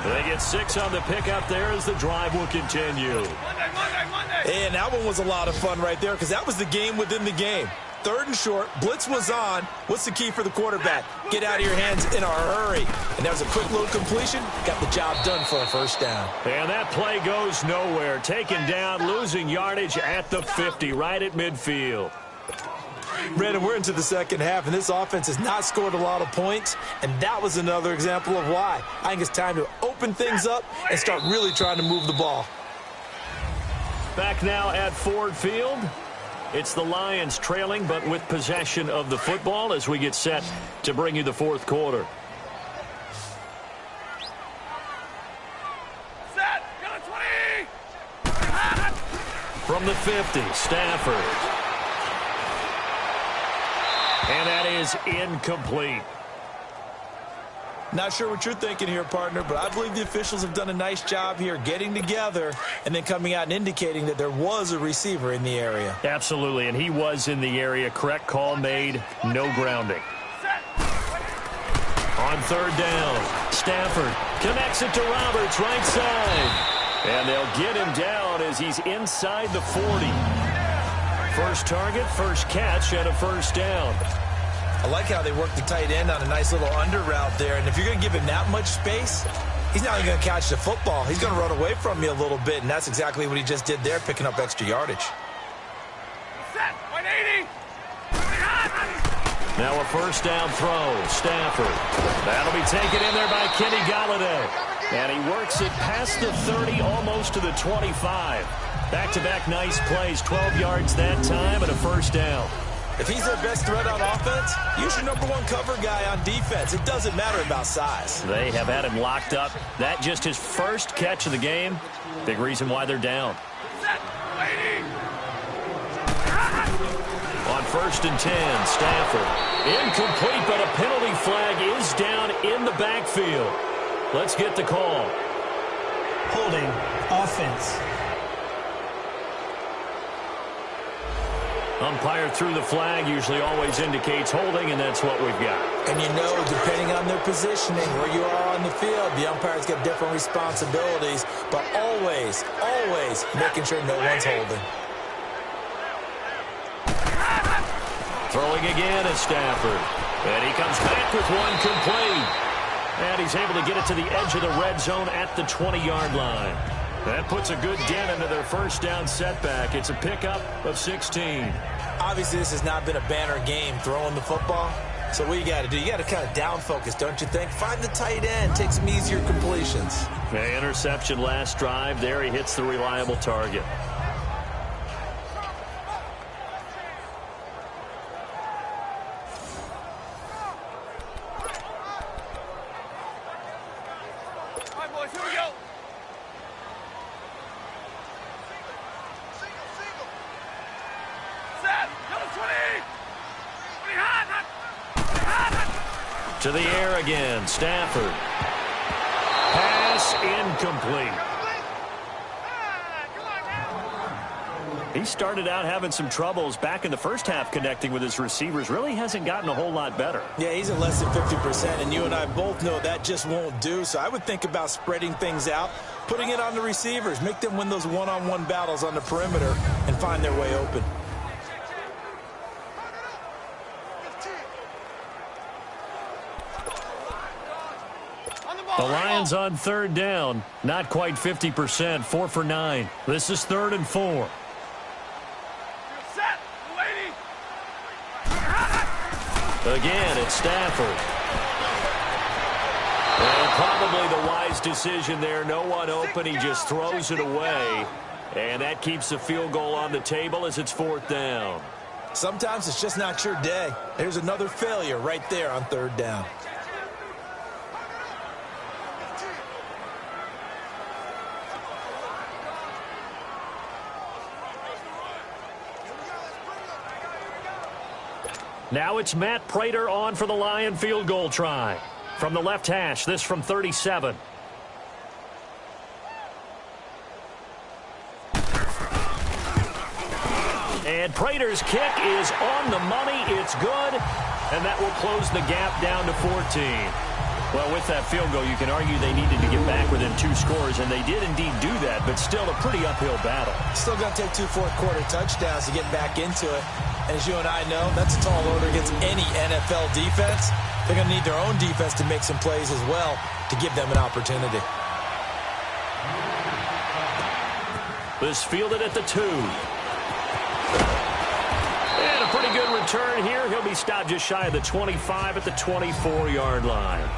They get 6 on the pickup there as the drive will continue. Monday. And that one was a lot of fun right there because that was the game within the game. Third and short, blitz was on. What's the key for the quarterback? Get out of your hands in a hurry. And that was a quick little completion. Got the job done for a first down. And that play goes nowhere. Taken down, losing yardage at the 50, right at midfield. Brandon, we're into the second half, and this offense has not scored a lot of points, and that was another example of why. I think it's time to open things up and start really trying to move the ball. Back now at Ford Field. It's the Lions trailing, but with possession of the football as we get set to bring you the fourth quarter. Set. Go 20. From the 50, Stafford. And that is incomplete. Not sure what you're thinking here, partner, but I believe the officials have done a nice job here getting together and then coming out and indicating that there was a receiver in the area. Absolutely, and he was in the area. Correct call made, no grounding. On third down, Stafford connects it to Roberts, right side. And they'll get him down as he's inside the 40. First target, first catch, and a first down. I like how they work the tight end on a nice little under route there. And if you're going to give him that much space, he's not even going to catch the football. He's going to run away from you a little bit, and that's exactly what he just did there, picking up extra yardage. Set. 180. Now a first down throw. Stafford. That'll be taken in there by Kenny Golladay. And he works it past the 30, almost to the 25. Back-to-back nice plays, 12 yards that time, and a first down. If he's their best threat on offense, use your number one cover guy on defense. It doesn't matter about size. They have had him locked up. That just his first catch of the game. Big reason why they're down. On first and 10, Stafford. Incomplete, but a penalty flag is down in the backfield. Let's get the call. Holding. Offense. Umpire threw the flag, usually always indicates holding, and that's what we've got. And you know, depending on their positioning, where you are on the field, the umpires get different responsibilities, but always, always making sure no one's holding. Throwing again is Stafford. And he comes back with one complete. And he's able to get it to the edge of the red zone at the 20-yard line. That puts a good dent into their first down setback. It's a pickup of 16. Obviously, this has not been a banner game throwing the football. So what you got to do, you got to kind of down focus, don't you think? Find the tight end, take some easier completions. The interception last drive. There he hits the reliable target. All right, boys, here we go. To the air again, Stafford. Pass incomplete. He started out having some troubles back in the first half connecting with his receivers. Really hasn't gotten a whole lot better. Yeah, he's at less than 50%, and you and I both know that just won't do. So I would think about spreading things out, putting it on the receivers, make them win those one-on-one battles on the perimeter and find their way open. The Lions on third down, not quite 50%, 4 for 9. This is 3rd and 4. Set. Lady. Again, it's Stafford. And probably the wise decision there. No one open. He just throws it away. And that keeps the field goal on the table as it's 4th down. Sometimes it's just not your day. There's another failure right there on 3rd down. Now it's Matt Prater on for the Lion field goal try. From the left hash, this from 37. And Prater's kick is on the money. It's good. And that will close the gap down to 14. Well, with that field goal, you can argue they needed to get back within 2 scores, and they did indeed do that, but still a pretty uphill battle. Still going to take 2 fourth-quarter touchdowns to get back into it. And as you and I know, that's a tall order against any NFL defense. They're going to need their own defense to make some plays as well to give them an opportunity. This fielded at the 2. And a pretty good return here. He'll be stopped just shy of the 25 at the 24-yard line.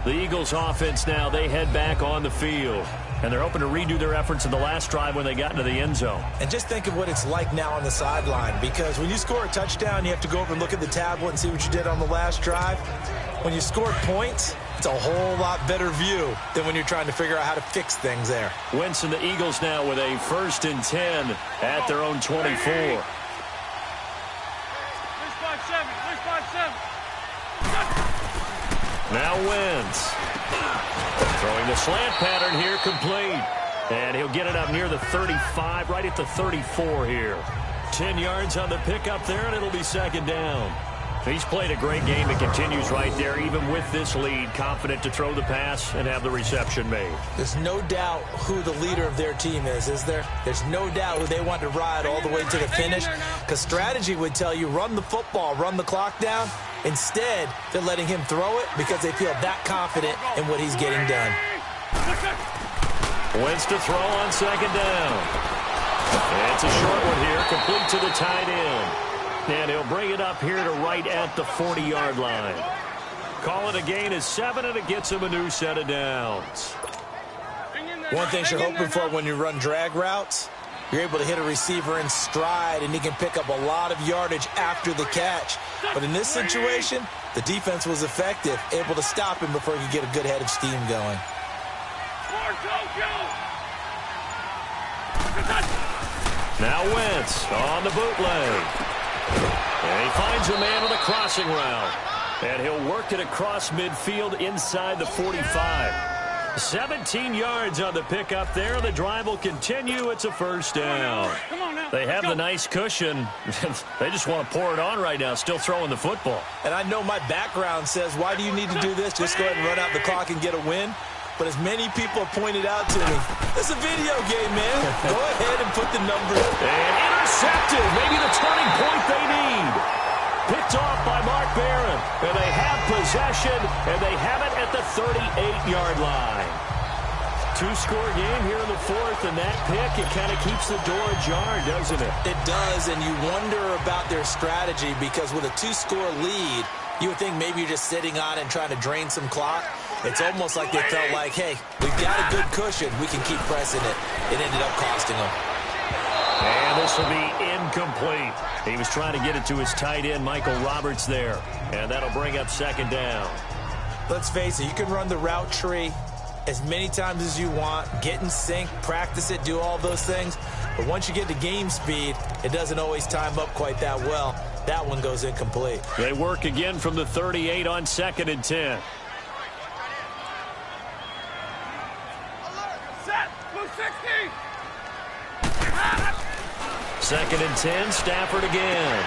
The Eagles offense now, they head back on the field. And they're hoping to redo their efforts in the last drive when they got into the end zone. And just think of what it's like now on the sideline, because when you score a touchdown, you have to go over and look at the tablet and see what you did on the last drive. When you scored points, it's a whole lot better view than when you're trying to figure out how to fix things there. Wentz and the Eagles now with a 1st and 10 at their own 24. 3-5-7. Now Wentz. Throwing the slant pattern here, complete. And he'll get it up near the 35, right at the 34 here. 10 yards on the pickup there, and it'll be 2nd down. He's played a great game and continues right there, even with this lead, confident to throw the pass and have the reception made. There's no doubt who the leader of their team is there? There's no doubt who they want to ride all the way to the finish, because strategy would tell you run the football, run the clock down. Instead, they're letting him throw it because they feel that confident in what he's getting done. Wentz to throw on 2nd down. It's a short one here, complete to the tight end. And he'll bring it up here to right at the 40-yard line. Call it a gain of 7, and it gets him a new set of downs. One thing you're hoping for when you run drag routes, you're able to hit a receiver in stride, and he can pick up a lot of yardage after the catch. But in this situation, the defense was effective, able to stop him before he could get a good head of steam going. Now Wentz on the bootleg. And he finds a man with a crossing route. And he'll work it across midfield inside the 45. 17 yards on the pickup there. The drive will continue. It's a 1st down. They have the nice cushion. They just want to pour it on right now, still throwing the football. And I know my background says, why do you need to do this? Just go ahead and run out the clock and get a win. But as many people have pointed out to me, it's a video game, man. Go ahead and put the numbers. And intercepted. Maybe the turning point they need. Picked off by Mark Barron. And they have possession, and they have it at the 38-yard line. 2-score game here in the 4th, and that pick, it kind of keeps the door ajar, doesn't it? It does, and you wonder about their strategy, because with a 2-score lead, you would think maybe you're just sitting on it and trying to drain some clock. It's almost like they felt like, hey, we've got a good cushion. We can keep pressing it. It ended up costing them. And this will be incomplete. He was trying to get it to his tight end, Michael Roberts, there. And that'll bring up 2nd down. Let's face it, you can run the route tree as many times as you want, get in sync, practice it, do all those things. But once you get to game speed, it doesn't always time up quite that well. That one goes incomplete. They work again from the 38 on 2nd and 10. Set! Blue 60! 2nd and 10, Stafford again.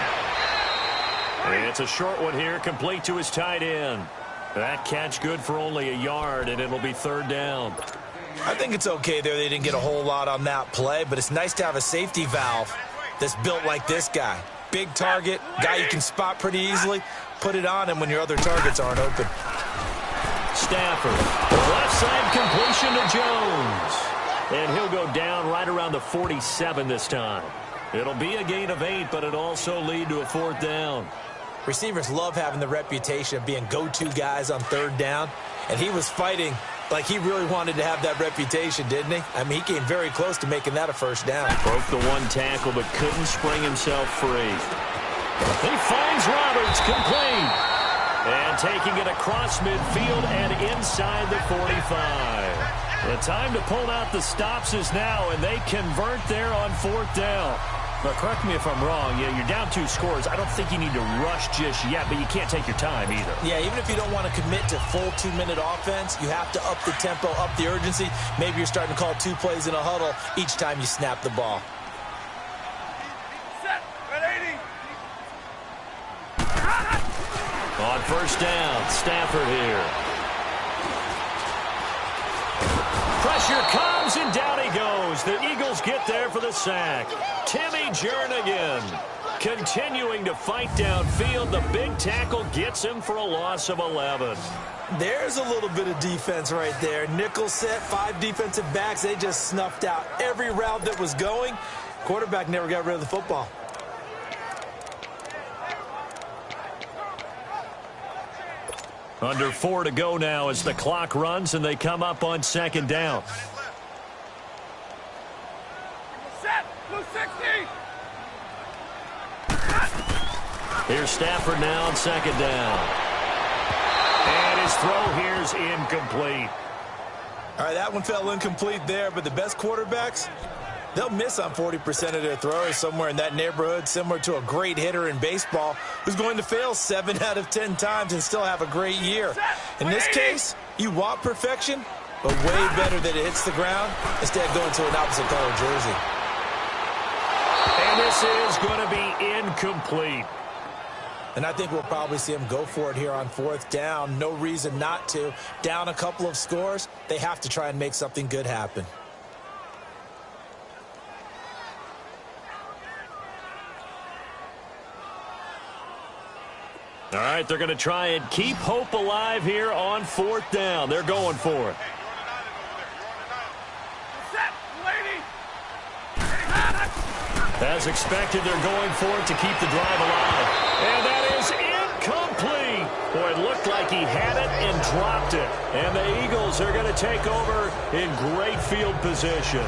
And it's a short one here, complete to his tight end. That catch good for only a yard, and it'll be 3rd down. I think it's okay there. They didn't get a whole lot on that play, but it's nice to have a safety valve that's built like this guy. Big target, guy you can spot pretty easily. Put it on him when your other targets aren't open. Stafford, left side completion to Jones. And he'll go down right around the 47 this time. It'll be a gain of 8, but it'll also lead to a 4th down. Receivers love having the reputation of being go-to guys on 3rd down, and he was fighting like he really wanted to have that reputation, didn't he? I mean, he came very close to making that a 1st down. Broke the 1 tackle, but couldn't spring himself free. He finds Roberts, complete. And taking it across midfield and inside the 45. The time to pull out the stops is now, and they convert there on 4th down. But correct me if I'm wrong. Yeah, you're down 2 scores. I don't think you need to rush just yet, but you can't take your time either. Yeah, even if you don't want to commit to full 2-minute offense, you have to up the tempo, up the urgency. Maybe you're starting to call 2 plays in a huddle each time you snap the ball. Set. 180. On 1st down, Stafford here. Pressure comes, and down he goes. The Eagles get there for the sack. Timmy Jernigan continuing to fight downfield. The big tackle gets him for a loss of 11. There's a little bit of defense right there. Nickel set, 5 defensive backs. They just snuffed out every route that was going. Quarterback never got rid of the football. Under 4 to go now as the clock runs, and they come up on 2nd down. Set. Blue 60. Here's Stafford now on 2nd down. And his throw here's incomplete. All right, that one fell incomplete there, but the best quarterbacks, they'll miss on 40% of their throws, somewhere in that neighborhood, similar to a great hitter in baseball who's going to fail 7 out of 10 times and still have a great year. In this case, you want perfection, but way better that it hits the ground instead of going to an opposite color jersey. And this is going to be incomplete. And I think we'll probably see him go for it here on 4th down. No reason not to. Down a couple of scores, they have to try and make something good happen. All right, they're going to try and keep hope alive here on 4th down. They're going for it. Set. Lady. As expected, they're going for it to keep the drive alive. And that is incomplete. Boy, it looked like he had it and dropped it. And the Eagles are going to take over in great field position.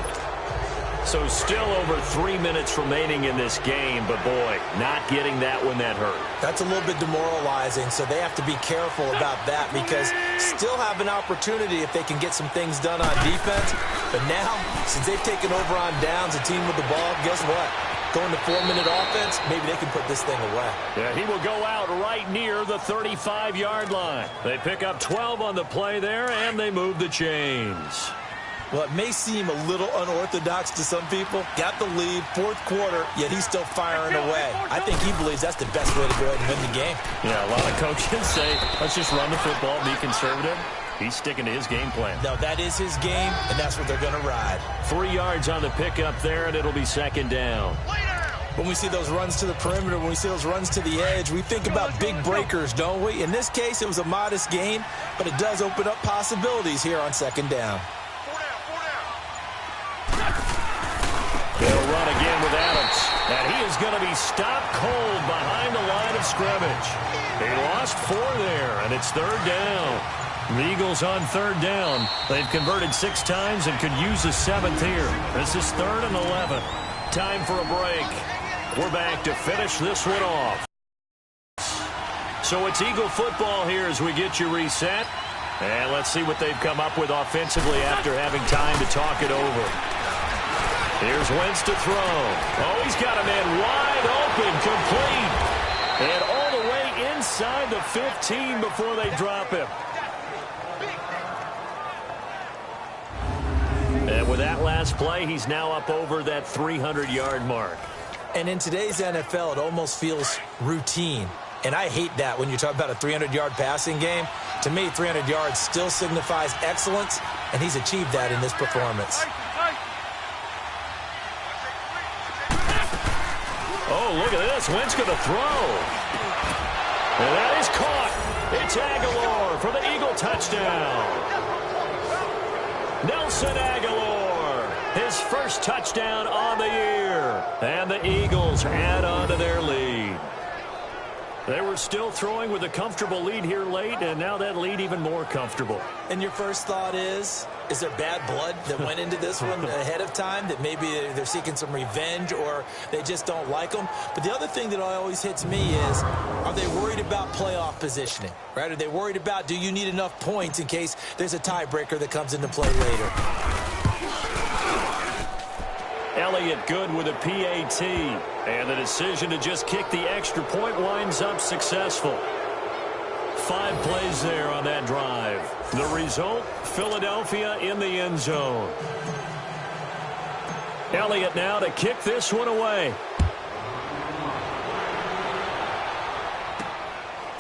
So still over 3 minutes remaining in this game, but boy, not getting that one that hurt. That's a little bit demoralizing, so they have to be careful about that because still have an opportunity if they can get some things done on defense. But now, since they've taken over on downs, a team with the ball, guess what? Going to 4-minute offense, maybe they can put this thing away. Yeah, he will go out right near the 35-yard line. They pick up 12 on the play there, and they move the chains. Well, it may seem a little unorthodox to some people. Got the lead, 4th quarter, yet he's still firing away. I think he believes that's the best way to go ahead and win the game. Yeah, a lot of coaches say, let's just run the football, be conservative. He's sticking to his game plan. No, that is his game, and that's what they're going to ride. 3 yards on the pickup there, and it'll be 2nd down. When we see those runs to the perimeter, when we see those runs to the edge, we think about big breakers, don't we? In this case, it was a modest gain, but it does open up possibilities here on 2nd down. They'll run again with Adams. And he is going to be stopped cold behind the line of scrimmage. He lost 4 there, and it's 3rd down. The Eagles on 3rd down. They've converted 6 times and could use a 7th here. This is 3rd and 11. Time for a break. We're back to finish this one off. So it's Eagle football here as we get you reset. And let's see what they've come up with offensively after having time to talk it over. Here's Wentz to throw. Oh, he's got a man wide open, complete. And all the way inside the 15 before they drop him. And with that last play, he's now up over that 300-yard mark. And in today's NFL, it almost feels routine. And I hate that when you talk about a 300-yard passing game. To me, 300 yards still signifies excellence, and he's achieved that in this performance. Oh, look at this. Wentz going to throw. And that is caught. It's Aguilar for the Eagle touchdown. Nelson Aguilar, his first touchdown on the year. And the Eagles add on to their lead. They were still throwing with a comfortable lead here late, and now that lead even more comfortable. And your first thought is there bad blood that went into this one ahead of time, that maybe they're seeking some revenge or they just don't like them? But the other thing that always hits me is, are they worried about playoff positioning? Right? Are they worried about, do you need enough points in case there's a tiebreaker that comes into play later? Elliott good with a PAT. And the decision to just kick the extra point winds up successful. 5 plays there on that drive. The result, Philadelphia in the end zone. Elliott now to kick this one away.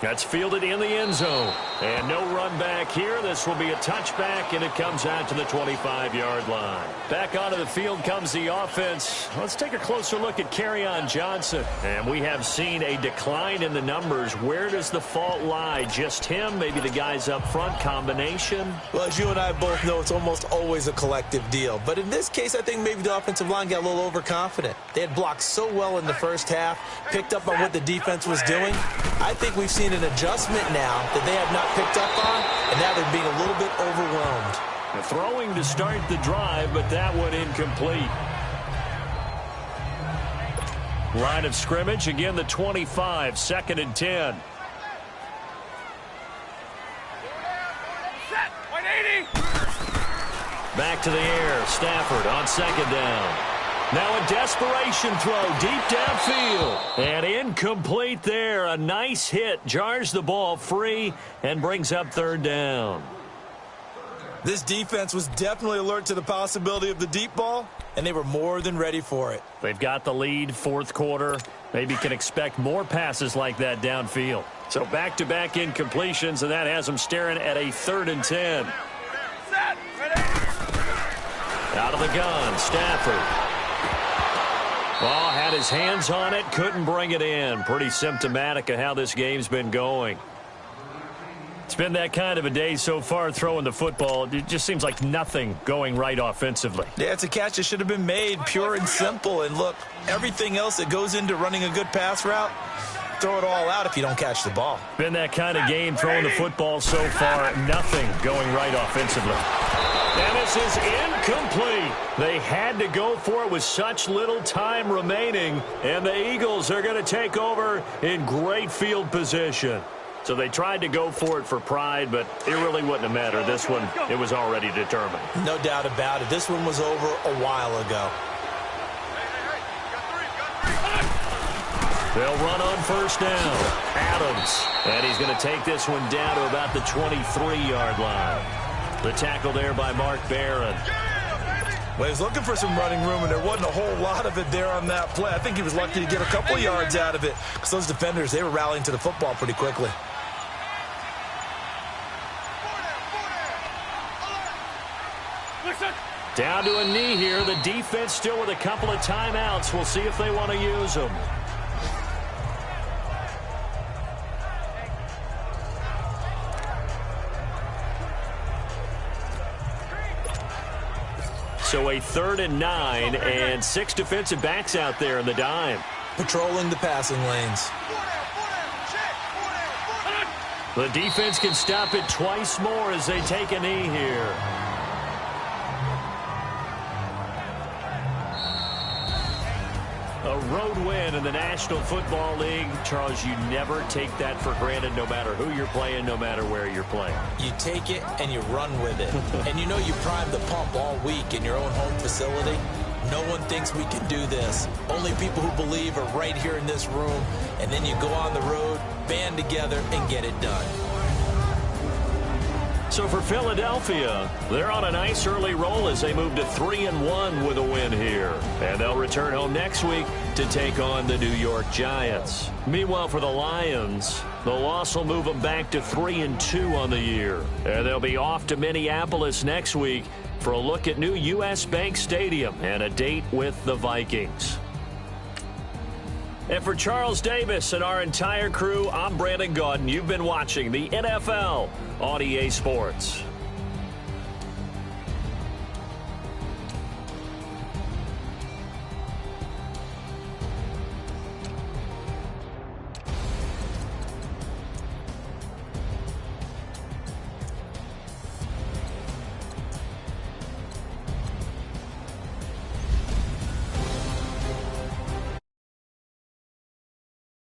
That's fielded in the end zone. And no run back here. This will be a touchback, and it comes out to the 25-yard line. Back onto the field comes the offense. Let's take a closer look at Kerryon Johnson. And we have seen a decline in the numbers. Where does the fault lie? Just him? Maybe the guys up front? Combination? Well, as you and I both know, it's almost always a collective deal. But in this case, I think maybe the offensive line got a little overconfident. They had blocked so well in the first half, picked up on what the defense was doing. I think we've seen an adjustment now that they have not picked up on, and now they're being a little bit overwhelmed. The throwing to start the drive, but that one incomplete. Line of scrimmage, again the 25, 2nd and 10. Set. 180. Back to the air, Stafford on 2nd down. Now a desperation throw deep downfield. And incomplete there. A nice hit. Jars the ball free and brings up 3rd down. This defense was definitely alert to the possibility of the deep ball, and they were more than ready for it. They've got the lead, 4th quarter. Maybe can expect more passes like that downfield. So back-to-back incompletions, and that has them staring at a 3rd and 10. Set. Ready. Out of the gun, Stafford. Well, had his hands on it, couldn't bring it in. Pretty symptomatic of how this game's been going. It's been that kind of a day so far throwing the football. It just seems like nothing going right offensively. Yeah, it's a catch that should have been made, pure and simple. And look, everything else that goes into running a good pass route, throw it all out if you don't catch the ball. Been that kind of game throwing the football so far. Nothing going right offensively. And this is incomplete. They had to go for it with such little time remaining. And the Eagles are going to take over in great field position. So they tried to go for it for pride, but it really wouldn't have mattered. This one, it was already determined. No doubt about it. This one was over a while ago. They'll run on 1st down. Adams. And he's going to take this one down to about the 23-yard line. The tackle there by Mark Barron. Well, he was looking for some running room, and there wasn't a whole lot of it there on that play. I think he was lucky to get a couple of yards out of it because those defenders, they were rallying to the football pretty quickly. Down to a knee here. The defense still with a couple of timeouts. We'll see if they want to use them. So a 3rd and 9 and 6 defensive backs out there in the dime. Patrolling the passing lanes. The defense can stop it twice more as they take a knee here. A road win in the National Football League. Charles, you never take that for granted no matter who you're playing, no matter where you're playing. You take it and you run with it. And you know you prime the pump all week in your own home facility. No one thinks we can do this. Only people who believe are right here in this room. And then you go on the road, band together, and get it done. So for Philadelphia, they're on a nice early roll as they move to 3-1 with a win here. And they'll return home next week to take on the New York Giants. Meanwhile, for the Lions, the loss will move them back to 3-2 on the year. And they'll be off to Minneapolis next week for a look at new U.S. Bank Stadium and a date with the Vikings. And for Charles Davis and our entire crew, I'm Brandon Gaudin. You've been watching the NFL on EA Sports.